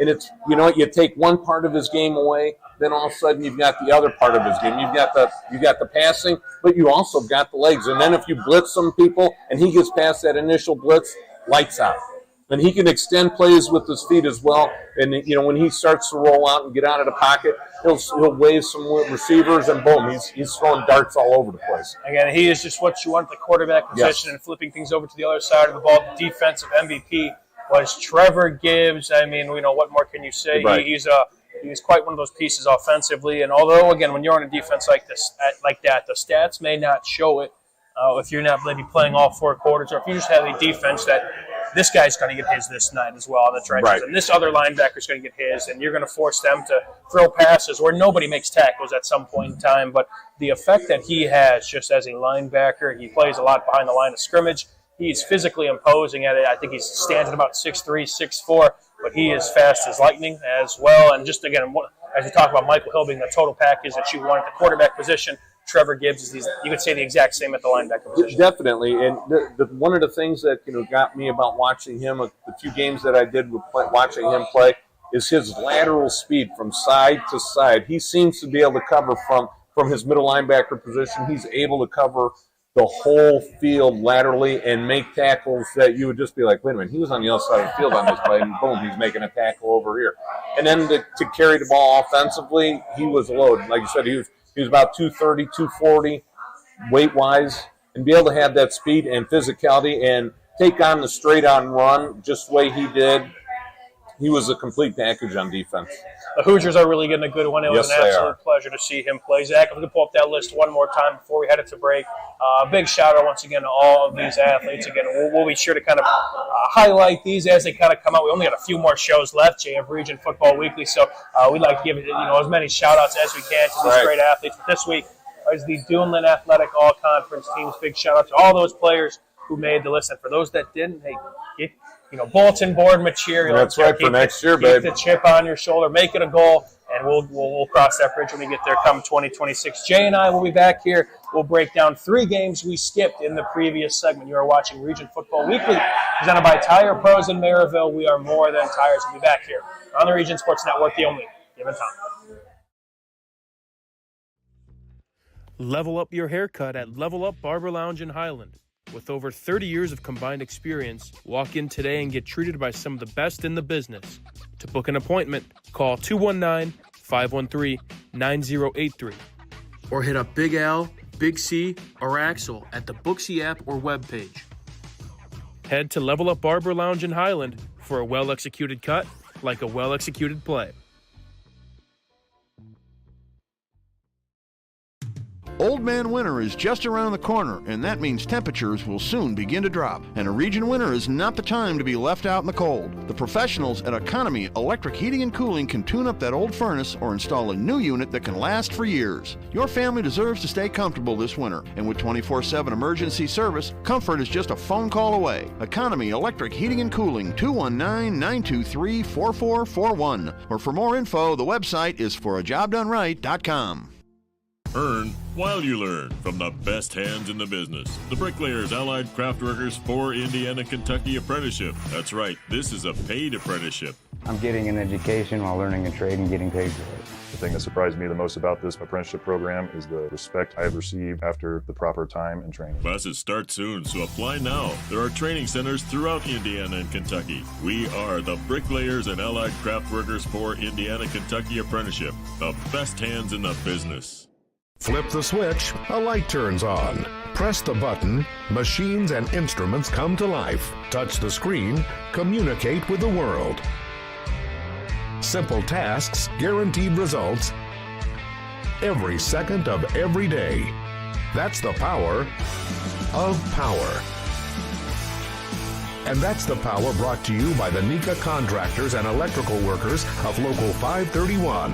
And it's, you take one part of his game away, then all of a sudden you've got the other part of his game. You got the passing, but you also got the legs. And then if you blitz some people and he gets past that initial blitz, lights out. And he can extend plays with his feet as well. And, you know, when he starts to roll out and get out of the pocket, he'll wave some receivers, and boom, he's throwing darts all over the place. Again, he is just what you want at the quarterback position, and flipping things over to the other side of the ball. The defensive MVP was Trevor Gibbs. I mean, you know, what more can you say? Right. He's quite one of those pieces offensively. And although, again, when you're on a defense like that, the stats may not show it if you're not maybe playing all 4 quarters, or if you just have a defense that this guy's going to get his this night as well on the trenches, right, and this other linebacker's going to get his, and you're going to force them to throw passes where nobody makes tackles at some point in time. But the effect that he has just as a linebacker, he plays a lot behind the line of scrimmage. He's physically imposing at it. I think he stands at about 6'3", 6'4", but he is fast as lightning as well. And just, again, as you talk about Michael Hill being the total package that you want at the quarterback position, Trevor Gibbs is, you could say, the exact same at the linebacker position. Definitely. And one of the things that, you know, got me about watching him, the few games that I did with watching him play, is his lateral speed from side to side. He seems to be able to cover from his middle linebacker position. He's able to cover the whole field laterally and make tackles that you would just be like, wait a minute, he was on the other side of the field on this play, and boom, he's making a tackle over here. And then to carry the ball offensively, he was a load. Like you said, he was about 230, 240 weight-wise, and be able to have that speed and physicality and take on the straight-on run just the way he did. He was a complete package on defense. The Hoosiers are really getting a good one. It was an absolute pleasure to see him play. Zach, I'm going to pull up that list one more time before we head it to break. A big shout-out once again to all of these athletes. Again, we'll be sure to kind of highlight these as they kind of come out. We only got a few more shows left, JF Region Football Weekly, so we'd like to give as many shout-outs as we can to these great athletes. But this week is the Duneland Athletic All-Conference teams. Big shout-out to all those players who made the list. And for those that didn't, hey, bulletin board material. That's right, for next year, babe. Keep the chip on your shoulder, make it a goal, and we'll cross that bridge when we get there come 2026. Jay and I will be back here. We'll break down 3 games we skipped in the previous segment. You are watching Region Football Weekly, presented by Tire Pros in Merrillville. We are more than tires. We'll be back here on the Region Sports Network, the only given time. Level up your haircut at Level Up Barber Lounge in Highland. With over 30 years of combined experience, walk in today and get treated by some of the best in the business. To book an appointment, call 219-513-9083 or hit up Big Al, Big C, or Axel at the Booksy app or webpage. Head to Level Up Barber Lounge in Highland for a well-executed cut like a well-executed play. Old Man Winter is just around the corner, and that means temperatures will soon begin to drop. And a region winter is not the time to be left out in the cold. The professionals at Economy Electric Heating and Cooling can tune up that old furnace or install a new unit that can last for years. Your family deserves to stay comfortable this winter, and with 24/7 emergency service, comfort is just a phone call away. Economy Electric Heating and Cooling, 219-923-4441. Or for more info, the website is forajobdoneright.com. Earn while you learn from the best hands in the business. The Bricklayers Allied Craftworkers for Indiana, Kentucky Apprenticeship. That's right, this is a paid apprenticeship. I'm getting an education while learning a trade and getting paid for it. The thing that surprised me the most about this apprenticeship program is the respect I have received after the proper time and training. Classes start soon, so apply now. There are training centers throughout Indiana and Kentucky. We are the Bricklayers and Allied Craftworkers for Indiana, Kentucky Apprenticeship. The best hands in the business. Flip the switch, a light turns on. Press the button, machines and instruments come to life. Touch the screen, communicate with the world. Simple tasks, guaranteed results, every second of every day. That's the power of power. And that's the power brought to you by the NECA contractors and electrical workers of Local 531.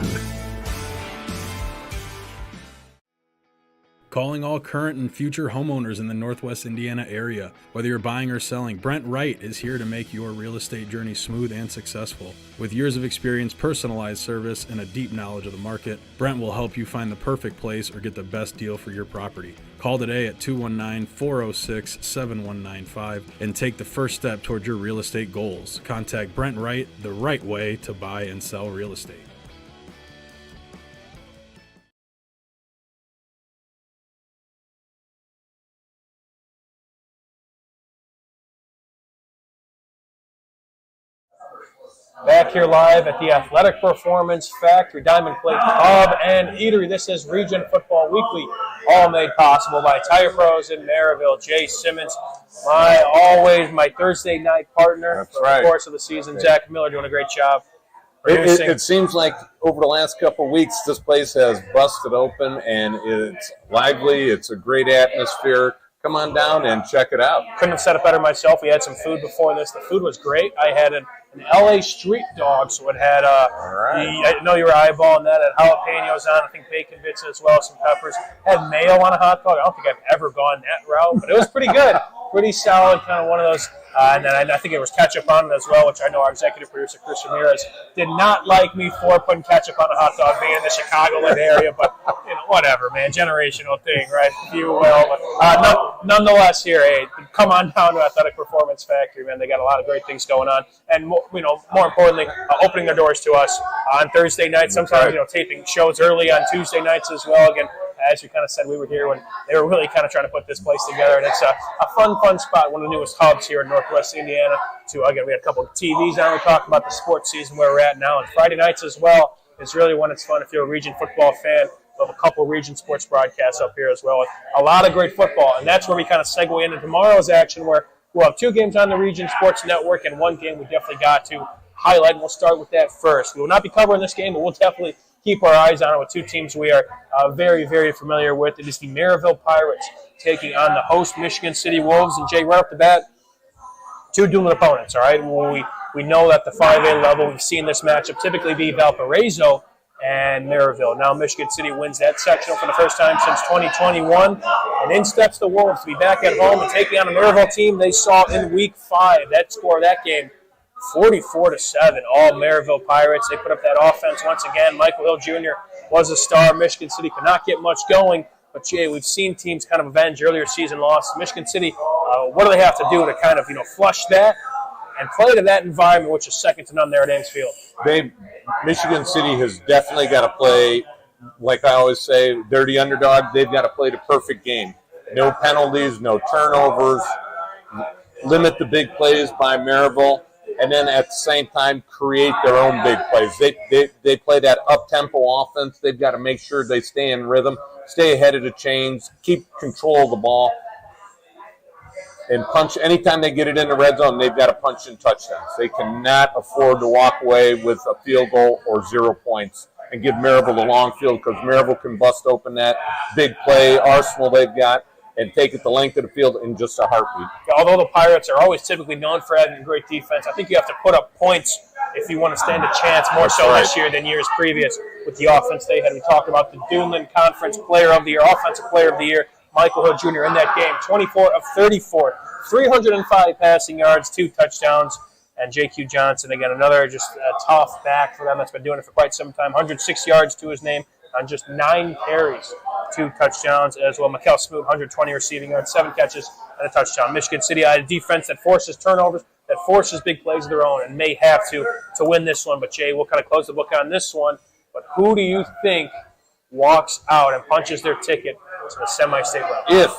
Calling all current and future homeowners in the Northwest Indiana area. Whether you're buying or selling, Brent Wright is here to make your real estate journey smooth and successful. With years of experience, personalized service, and a deep knowledge of the market, Brent will help you find the perfect place or get the best deal for your property. Call today at 219-406-7195 and take the first step toward your real estate goals. Contact Brent Wright, the right way to buy and sell real estate. Back here live at the Athletic Performance Factory, Diamond Plate Pub and Eatery. This is Region Football Weekly, all made possible by Tire Pros in Merrillville. Jay Simmons, my Thursday night partner for the course of the season. Zach Miller doing a great job. It seems like over the last couple of weeks, this place has busted open, and it's lively. It's a great atmosphere. Come on down and check it out. Couldn't have said it better myself. We had some food before this. The food was great. I had an LA street dog, so it had, I know you were eyeballing that. It had jalapenos on, I think bacon bits as well, some peppers. Had mayo on a hot dog. I don't think I've ever gone that route, but it was pretty good. Pretty solid, kind of one of those. And then I think it was ketchup on it as well, which I know our executive producer, Chris Ramirez, did not like me for putting ketchup on a hot dog, being in the Chicagoland area. But, whatever, man. Generational thing, right? If you will. But, nonetheless, here, hey, come on down to Athletic Performance Factory, man. They got a lot of great things going on. And, more importantly, opening their doors to us on Thursday nights. Sometimes, taping shows early on Tuesday nights as well. Again, as you kind of said, we were here when they were really kind of trying to put this place together. And it's a fun spot, one of the newest hubs here in Northwest Indiana. Again, we had a couple of TVs on. We talked about the sports season where we're at now. And Friday nights as well is really when it's fun. If you're a Region football fan, we'll have a couple of Region sports broadcasts up here as well. A lot of great football. And that's where we kind of segue into tomorrow's action, where we'll have 2 games on the Region Sports Network and 1 game we definitely got to highlight. And we'll start with that first. We will not be covering this game, but we'll definitely keep our eyes on it with 2 teams we are very, very familiar with. It is the Merrillville Pirates taking on the host Michigan City Wolves. And, Jay, right off the bat, 2 doomed opponents, all right? We know that the 5A level, we've seen this matchup typically be Valparaiso and Merrillville. Now Michigan City wins that sectional for the first time since 2021. And in steps the Wolves to be back at home and taking on a Merrillville team they saw in Week 5. That score of that game, 44-7, all Merrillville Pirates. They put up that offense once again. Michael Hill Jr. was a star. Michigan City could not get much going. But, Jay, we've seen teams kind of avenge earlier season losses. Michigan City, what do they have to do to kind of, flush that and play to that environment, which is second to none there at Ames Field? Michigan City has definitely got to play, like I always say, they're the underdog. They've got to play the perfect game. No penalties, no turnovers, limit the big plays by Merrillville, and then at the same time create their own big plays. They play that up-tempo offense. They've got to make sure they stay in rhythm, stay ahead of the chains, keep control of the ball, and punch. Anytime they get it in the red zone, they've got to punch in touchdowns. They cannot afford to walk away with a field goal or 0 points and give Merrillville the long field, because Merrillville can bust open that big play arsenal they've got and take it the length of the field in just a heartbeat. Although the Pirates are always typically known for having great defense, I think you have to put up points if you want to stand a chance, more so this year than years previous with the offense they had. We talked about the Duneland Conference Player of the Year, Offensive Player of the Year, Michael Hill Jr. in that game, 24 of 34, 305 passing yards, 2 touchdowns. And J.Q. Johnson, again, another just tough back for them that's been doing it for quite some time, 106 yards to his name on just 9 carries, 2 touchdowns as well. Mikkel Smoot, 120 receiving yards, 7 catches, and a touchdown. Michigan City had a defense that forces turnovers, that forces big plays of their own, and may have to win this one. But, Jay, we'll kind of close the book on this one. But who do you think walks out and punches their ticket to the semi-state round? If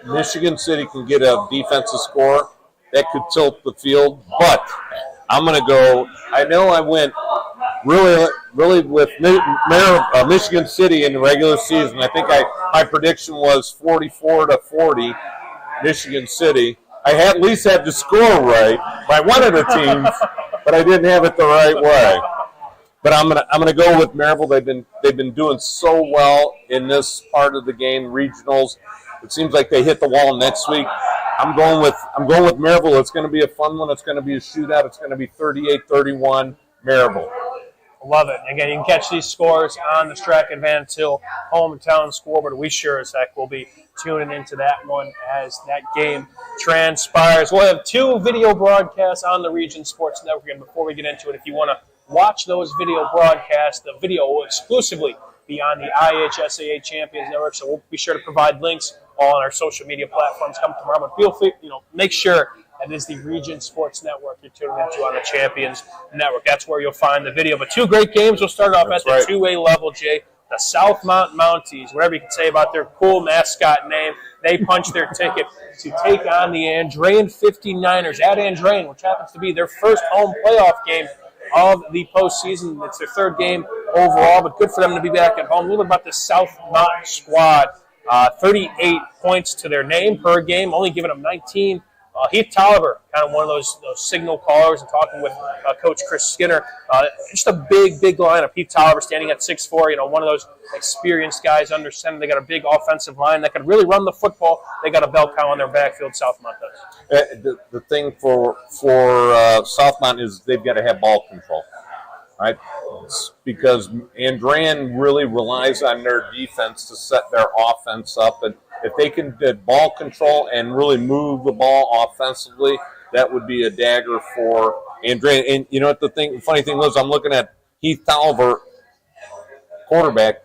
Michigan City can get a defensive score, that could tilt the field. But I'm going to go – I know I went really with Michigan City in the regular season. I think my prediction was 44-40, Michigan City. I at least had the score right by one of the teams, but I didn't have it the right way. But I'm gonna go with Merrillville. They've been doing so well in this part of the game, regionals. It seems like they hit the wall next week. I'm going with Merrillville. It's going to be a fun one. It's going to be a shootout. It's going to be 38-31 Merrillville. Love it. Again, you can catch these scores on the Strachan Van Til hometown scoreboard. We sure as heck will be tuning into that one as that game transpires. We'll have 2 video broadcasts on the Region Sports Network. And before we get into it, if you want to watch those video broadcasts, the video will exclusively be on the IHSAA Champions Network. So we'll be sure to provide links all on our social media platforms come tomorrow. But feel free, make sure that is the Region Sports Network you're tuning into on the Champions Network. That's where you'll find the video. But 2 great games. We'll start off at the 2A level, Jay. The South Mountain Mounties, whatever you can say about their cool mascot name, they punch their ticket to take on the Andrean 59ers at Andrean, which happens to be their first home playoff game of the postseason. It's their third game overall, but good for them to be back at home. A little bit about the South Mountain squad. 38 points to their name per game, only giving them 19. Heath Tolliver, kind of one of those signal callers, and talking with Coach Chris Skinner. Just a big lineup. Heath Tolliver standing at 6'4", one of those experienced guys under center. They got a big offensive line that can really run the football. They got a bell cow on their backfield, Southmont does. The thing for Southmont is they've got to have ball control, right? It's because Andran really relies on their defense to set their offense up, and if they can get ball control and really move the ball offensively, that would be a dagger for Andran. And you know what the funny thing was, I'm looking at Heath Tolliver, quarterback.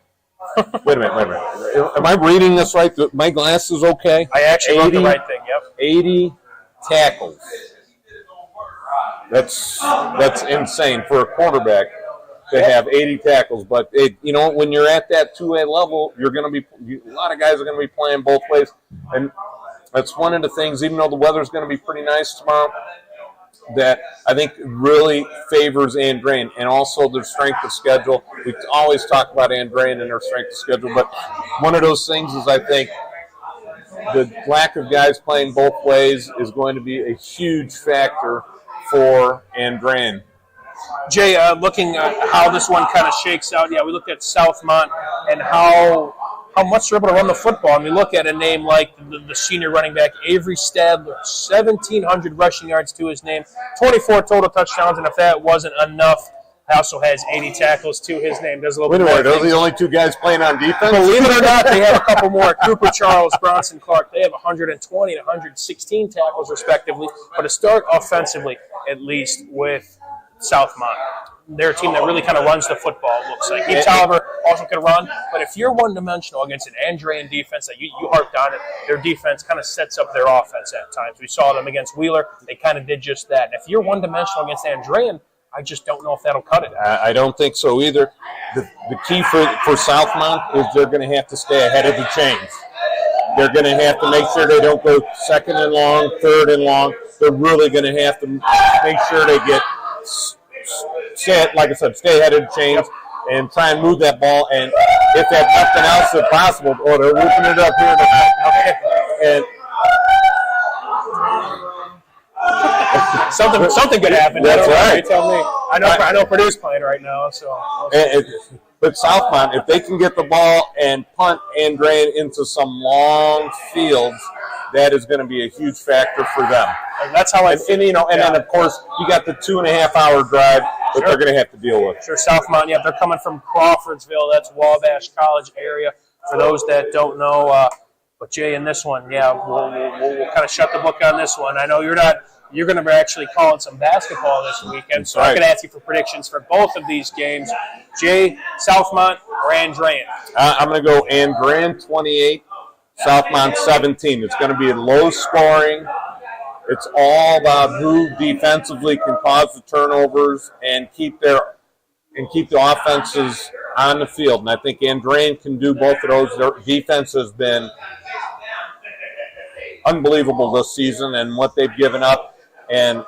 Wait a minute. Am I reading this right? My glasses okay? I actually wrote the right thing, yep. 80 tackles. That's insane for a quarterback to have 80 tackles. But, when you're at that 2A level, you're going to be – a lot of guys are going to be playing both ways. And that's one of the things, even though the weather's going to be pretty nice tomorrow, that I think really favors Andran, and also their strength of schedule. We always talk about Andran and their strength of schedule, but one of those things is I think the lack of guys playing both ways is going to be a huge factor for Andran. Jay, looking at how this one kind of shakes out, we looked at Southmont and how much they're able to run the football. And we look at a name like the senior running back, Avery Stadler, 1,700 rushing yards to his name, 24 total touchdowns, and if that wasn't enough, he also has 80 tackles to his name. There's a little Wait a bit minute, those are the only two guys playing on defense? Believe it or not, they have a couple more. Cooper Charles, Bronson Clark, they have 120 and 116 tackles, respectively. But to start offensively, at least with Southmont, they're a team that really kind of runs the football, it looks like. Heath Tolliver also can run, but if you're one-dimensional against an Andran defense that you harped on it, their defense kind of sets up their offense at times. We saw them against Wheeler. They kind of did just that. And if you're one-dimensional against Andran, I just don't know if that'll cut it. I don't think so either. The key for Southmont is they're going to have to stay ahead of the chains. They're going to have to make sure they don't go second and long, third and long. They're really going to have to make sure they get – like I said, stay ahead of the chains and try and move that ball. And if that's nothing else is possible, they're whooping it up here. And something could happen. That's right. Tell me. I know Purdue's playing right now. But Southmont, if they can get the ball and punt Andran into some long fields, that is going to be a huge factor for them. And that's how then of course you got the 2.5-hour drive that they're going to have to deal with. Sure, Southmont. They're coming from Crawfordsville. That's Wabash College area. For those that don't know, but Jay, in this one, we'll kind of shut the book on this one. I know you're not. You're going to be actually calling some basketball this weekend, so I'm going to ask you for predictions for both of these games. Jay, Southmont or Andran? I'm going to go Andran 28, Southmont 17. It's going to be low scoring. It's all about who defensively can cause the turnovers and keep the offenses on the field. And I think Andran can do both of those. Their defense has been unbelievable this season and what they've given up. And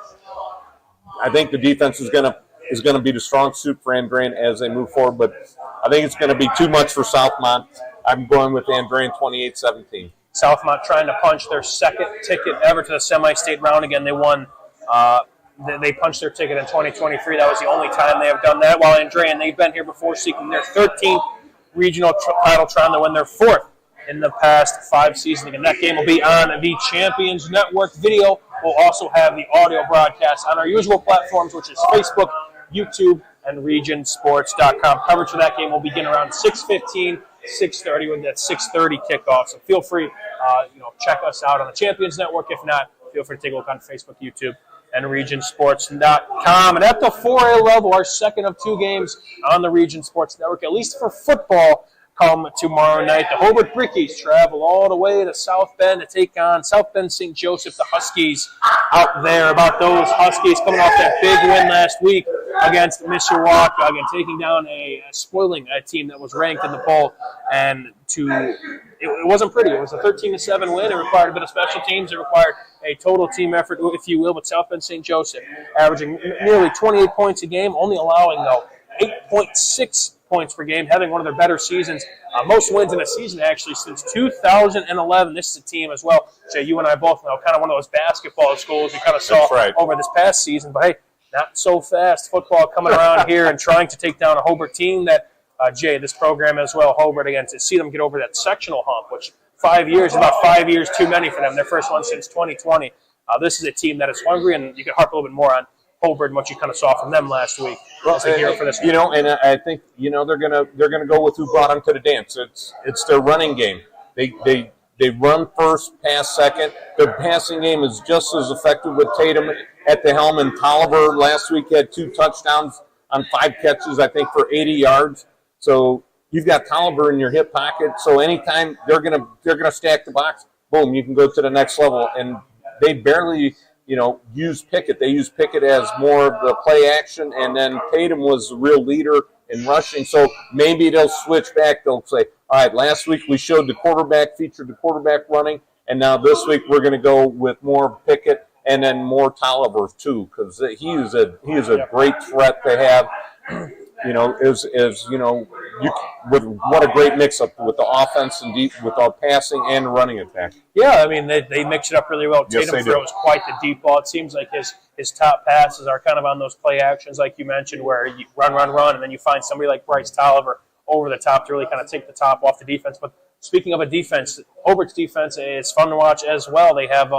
I think the defense is going to be the strong suit for Andran as they move forward. But I think it's going to be too much for Southmont. I'm going with Andran 28-17. Southmont trying to punch their second ticket ever to the semi-state round again. They won. They punched their ticket in 2023. That was the only time they have done that. While Andran, they've been here before, seeking their 13th regional title, trying to win their 4th in the past 5 seasons. And that game will be on the Champions Network. Video will also have the audio broadcast on our usual platforms, which is Facebook, YouTube, and regionsports.com. Coverage for that game will begin around 6:15, 6:30 with that 6:30 kickoff. So feel free, check us out on the Champions Network. If not, feel free to take a look on Facebook, YouTube, and regionsports.com. And at the 4A level, our second of 2 games on the Region Sports Network, at least for football, come tomorrow night. The Hobart Brickies travel all the way to South Bend to take on South Bend St. Joseph, the Huskies out there. About those Huskies coming off that big win last week against Mishawaka, again taking down spoiling a team that was ranked in the poll. And it wasn't pretty. It was a 13-7 win. It required a bit of special teams. It required a total team effort, if you will, but South Bend St. Joseph averaging nearly 28 points a game, only allowing, though, 8.6 points per game, having one of their better seasons. Most wins in a season, actually, since 2011. This is a team as well, Jay, you and I both know, kind of one of those basketball schools we kind of saw over this past season. But, hey, not so fast. Football coming around here and trying to take down a Hobart team that, Jay, this program as well, Hobart, again, to see them get over that sectional hump, which 5 years, about 5 years too many for them. Their first one since 2020. This is a team that is hungry, and you can harp a little bit more on Hobart and what you kind of saw from them last week. Well, for this you know, and I think they're gonna go with who brought them to the dance. It's their running game. They run first, pass second. Their passing game is just as effective with Tatum at the helm. And Tolliver last week had 2 touchdowns on 5 catches, I think, for 80 yards. So you've got Tolliver in your hip pocket. So anytime they're gonna stack the box, boom, you can go to the next level. And they barely, use Pickett. They use Pickett as more of the play action, and then Tatum was the real leader in rushing. So maybe they'll switch back. They'll say, all right, last week we showed featured the quarterback running, and now this week we're going to go with more Pickett and then more Tolliver too, because he is a great threat to have. With what a great mix-up with the offense and with our passing and running attack. Yeah, I mean, they mix it up really well. Yes, Tatum throws quite the deep ball. It seems like his top passes are kind of on those play actions, like you mentioned, where you run, and then you find somebody like Bryce Tolliver over the top to really kind of take the top off the defense. But speaking of a defense, Hobart's defense is fun to watch as well. They have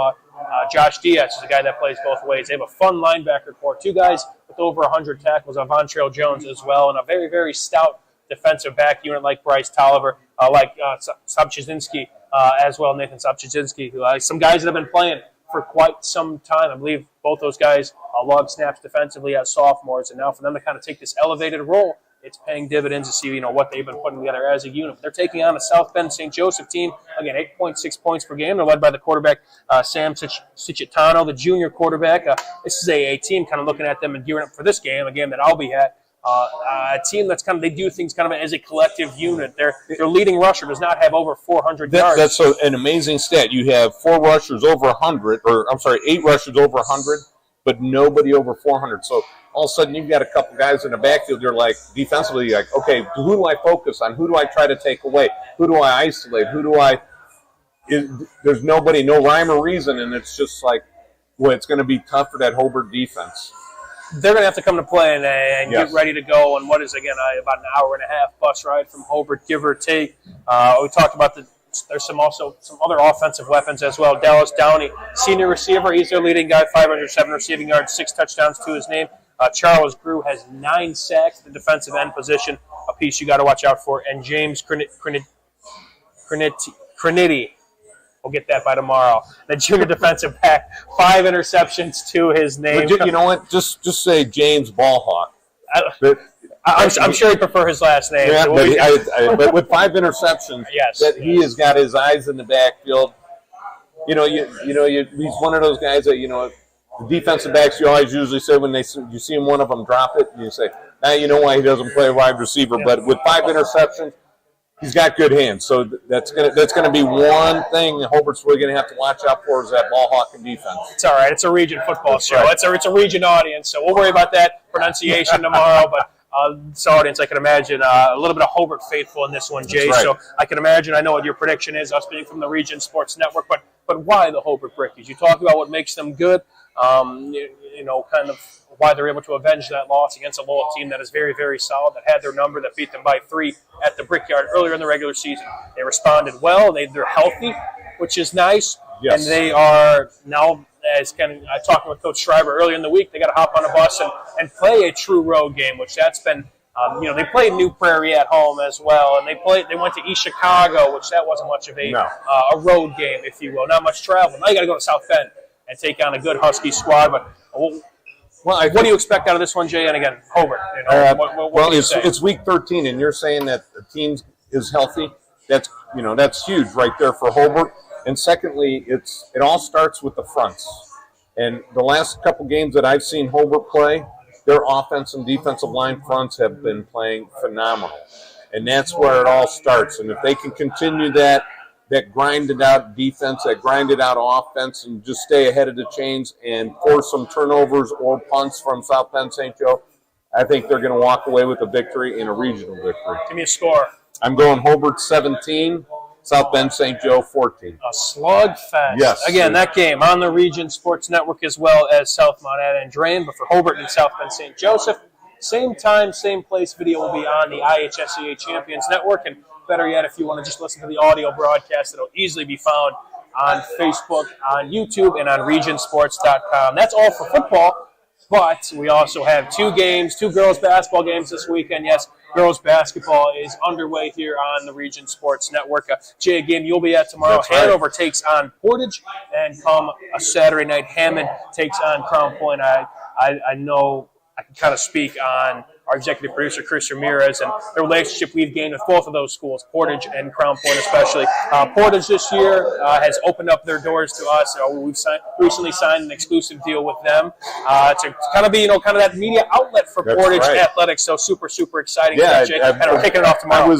Josh Diaz, is a guy that plays both ways. They have a fun linebacker core. 2 guys with over 100 tackles, Vontrell Jones as well, and a very, very stout defensive back unit like Bryce Tolliver, like Sobczynski as well, Nathan Sobczynski, who some guys that have been playing for quite some time. I believe both those guys logged snaps defensively as sophomores, and now for them to kind of take this elevated role, it's paying dividends to see what they've been putting together as a unit. But they're taking on a South Bend St. Joseph team, again, 8.6 points per game. They're led by the quarterback, Sam Cicitano, the junior quarterback. This is a team kind of looking at them and gearing up for this game, a game that I'll be at. A team that's they do things kind of as a collective unit. Their leading rusher does not have over 400 yards. That's an amazing stat. You have 4 rushers over 100, 8 rushers over 100, but nobody over 400. So all of a sudden you've got a couple guys in the backfield. You're like, defensively, like, okay, who do I focus on? Who do I try to take away? Who do I isolate? There's nobody, no rhyme or reason, and it's just like, well, it's going to be tough for that Hobart defense. They're going to have to come to play and get ready to go on what is, again, about an hour and a half bus ride from Hobart, give or take. We talked about there's some other offensive weapons as well. Dallas Downey, senior receiver, he's their leading guy, 507 receiving yards, 6 touchdowns to his name. Charles Grew has 9 sacks at the defensive end position, a piece you got to watch out for. And James Crinity, we'll get that by tomorrow. The junior defensive back, 5 interceptions to his name. But you know what? Just say James Ballhawk. I'm sure he'd prefer his last name. Yeah, but with 5 interceptions, yes, that he has got his eyes in the backfield. He's one of those guys that the defensive backs. You always usually say when you see one of them drop it, you say, now you know why he doesn't play wide receiver. Yeah. But with 5 interceptions, he's got good hands. So that's gonna be one thing Hobart's really gonna have to watch out for is that ball hawking defense. It's all right. It's a region football show. Right. It's a region audience, so we'll worry about that pronunciation tomorrow. But this audience, I can imagine a little bit of Hobart faithful in this one, Jay. Right. So I can imagine. I know what your prediction is. Us being from the Region Sports Network, but why the Hobart Brickies? You talk about what makes them good. Kind of why they're able to avenge that loss against a Lowell team that is very, very solid, that had their number, that beat them by 3 at the Brickyard earlier in the regular season. They responded well. They're healthy, which is nice. Yes. And they are now, as I talked with Coach Schreiber earlier in the week, they got to hop on a bus and play a true road game, which that's been, they played New Prairie at home as well, and they went to East Chicago, which that wasn't much of a road game, if you will, not much travel. Now you got to go to South Bend and take on a good Husky squad, but. What do you expect out of this one, Jay? And again, Hobart. It's week 13, and you're saying that the team is healthy. That's huge right there for Hobart. And secondly, it all starts with the fronts. And the last couple games that I've seen Hobart play, their offense and defensive line fronts have been playing phenomenal. And that's where it all starts. And if they can continue that, that grinded out defense, that grinded out offense, and just stay ahead of the chains and force some turnovers or punts from South Bend St. Joe, I think they're going to walk away with a victory and a regional victory. Give me a score. I'm going Hobart 17, South Bend St. Joe 14. A slugfest. Yes. Again, that game on the Region Sports Network as well as South Mount and Drain, but for Hobart and South Bend St. Joseph, same time, same place. Video will be on the IHSCA Champions Network, and better yet, if you want to just listen to the audio broadcast, it'll easily be found on Facebook, on YouTube, and on regionsports.com. That's all for football, but we also have two girls basketball games this weekend. Yes, girls basketball is underway here on the Region Sports Network. Jay, a game you'll be at tomorrow. That's right. Hanover takes on Portage, and come a Saturday night, Hammond takes on Crown Point. I know I can kind of speak on our executive producer, Chris Ramirez, and the relationship we've gained with both of those schools, Portage and Crown Point especially. Portage this year has opened up their doors to us. We've recently signed an exclusive deal with them to kind of be, kind of that media outlet for That's Portage right. athletics. So super exciting. Yeah, Jay, and we're kicking it off tomorrow.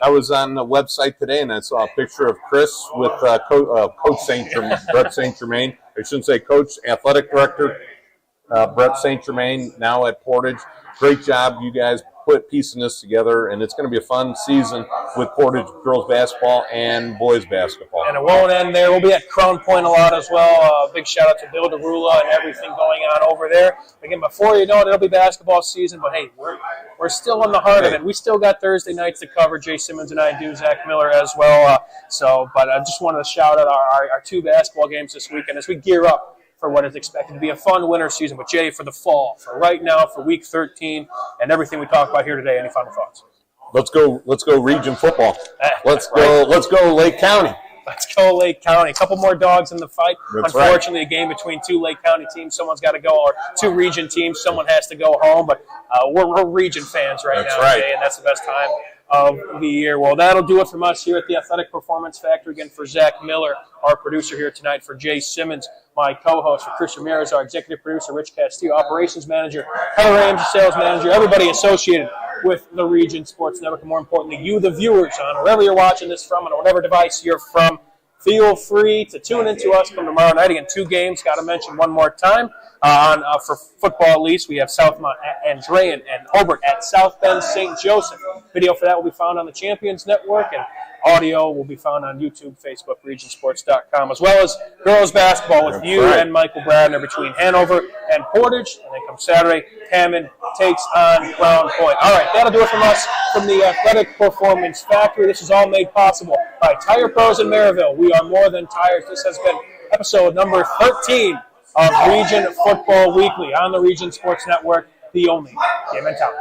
I was on the website today, and I saw a picture of Chris with Coach Brett St. Germain. I shouldn't say Coach, Athletic Director Brett St. Germain, now at Portage. Great job, you guys piecing this together, and it's going to be a fun season with Portage girls basketball and boys basketball. And it won't end there. We'll be at Crown Point a lot as well. Big shout out to Bill DeRula and everything going on over there. Again, before you know it, it'll be basketball season, but hey, we're still in the heart of it. We still got Thursday nights to cover. Jay Simmons and I do, Zach Miller as well. But I just wanted to shout out our two basketball games this weekend as we gear up for what is expected to be a fun winter season. But Jay, for the fall, for right now, for Week 13, and everything we talked about here today, any final thoughts? Let's go region football. Let's go Lake County. Let's go Lake County. A couple more dogs in the fight. That's Unfortunately, a game between two Lake County teams. Someone's got to go, or two region teams. Someone has to go home. But we're region fans right now, Jay, and that's the best time of the year. Well, that'll do it from us here at the Athletic Performance Factory. Again, for Zach Miller, our producer here tonight, for Jay Simmons, my co-host, for Chris Ramirez, our executive producer, Rich Castillo, operations manager, Heather Ramsey, sales manager, everybody associated with the Region Sports Network, and more importantly, you, the viewers, on wherever you're watching this from, and whatever device you're from. Feel free to tune into us come tomorrow night. Again, two games. Got to mention one more time. For football, at least, we have Southmont and Drain and Hobart at South Bend St. Joseph. Video for that will be found on the Champions Network, and audio will be found on YouTube, Facebook, regionsports.com, as well as girls basketball with and Michael Bradner between Hanover and Portage. And then come Saturday, Hammond takes on Crown Point. All right, that'll do it from us from the Athletic Performance Factory. This is all made possible by Tire Pros in Merrillville. We are more than tires. This has been episode number 13 of Region Football Weekly on the Region Sports Network, the only game in town.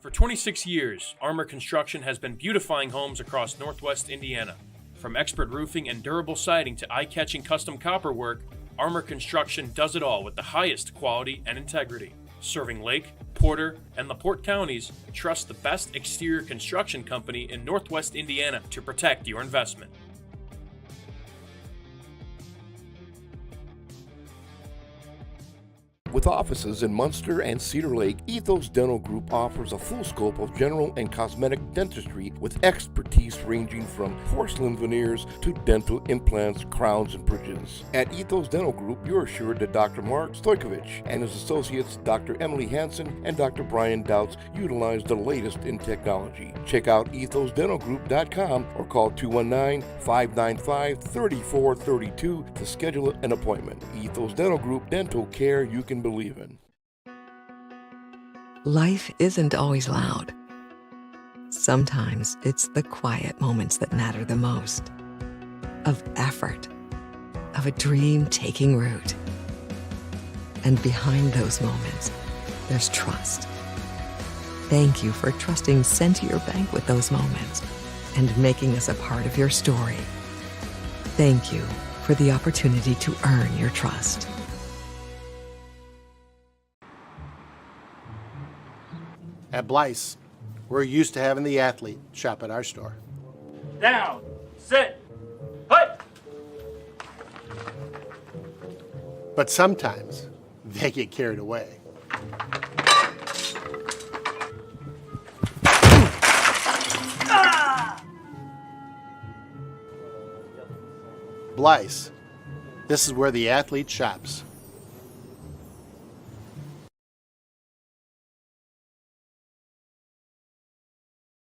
For 26 years, Armor Construction has been beautifying homes across Northwest Indiana. From expert roofing and durable siding to eye-catching custom copper work, Armor Construction does it all with the highest quality and integrity. Serving Lake, Porter, and LaPorte counties, trust the best exterior construction company in Northwest Indiana to protect your investment. With offices in Munster and Cedar Lake, Ethos Dental Group offers a full scope of general and cosmetic dentistry with expertise ranging from porcelain veneers to dental implants, crowns, and bridges. At Ethos Dental Group, you're assured that Dr. Mark Stojkovic and his associates, Dr. Emily Hansen and Dr. Brian Douts, utilize the latest in technology. Check out ethosdentalgroup.com or call 219-595-3432 to schedule an appointment. Ethos Dental Group, dental care you can believe in. Life isn't always loud. Sometimes it's the quiet moments that matter the most. Of effort, of a dream taking root. And behind those moments, there's trust. Thank you for trusting Centier Bank with those moments and making us a part of your story. Thank you for the opportunity to earn your trust. At Blyce, we're used to having the athlete shop at our store. Down, sit, put. But sometimes they get carried away. Blyce. This is where the athlete shops.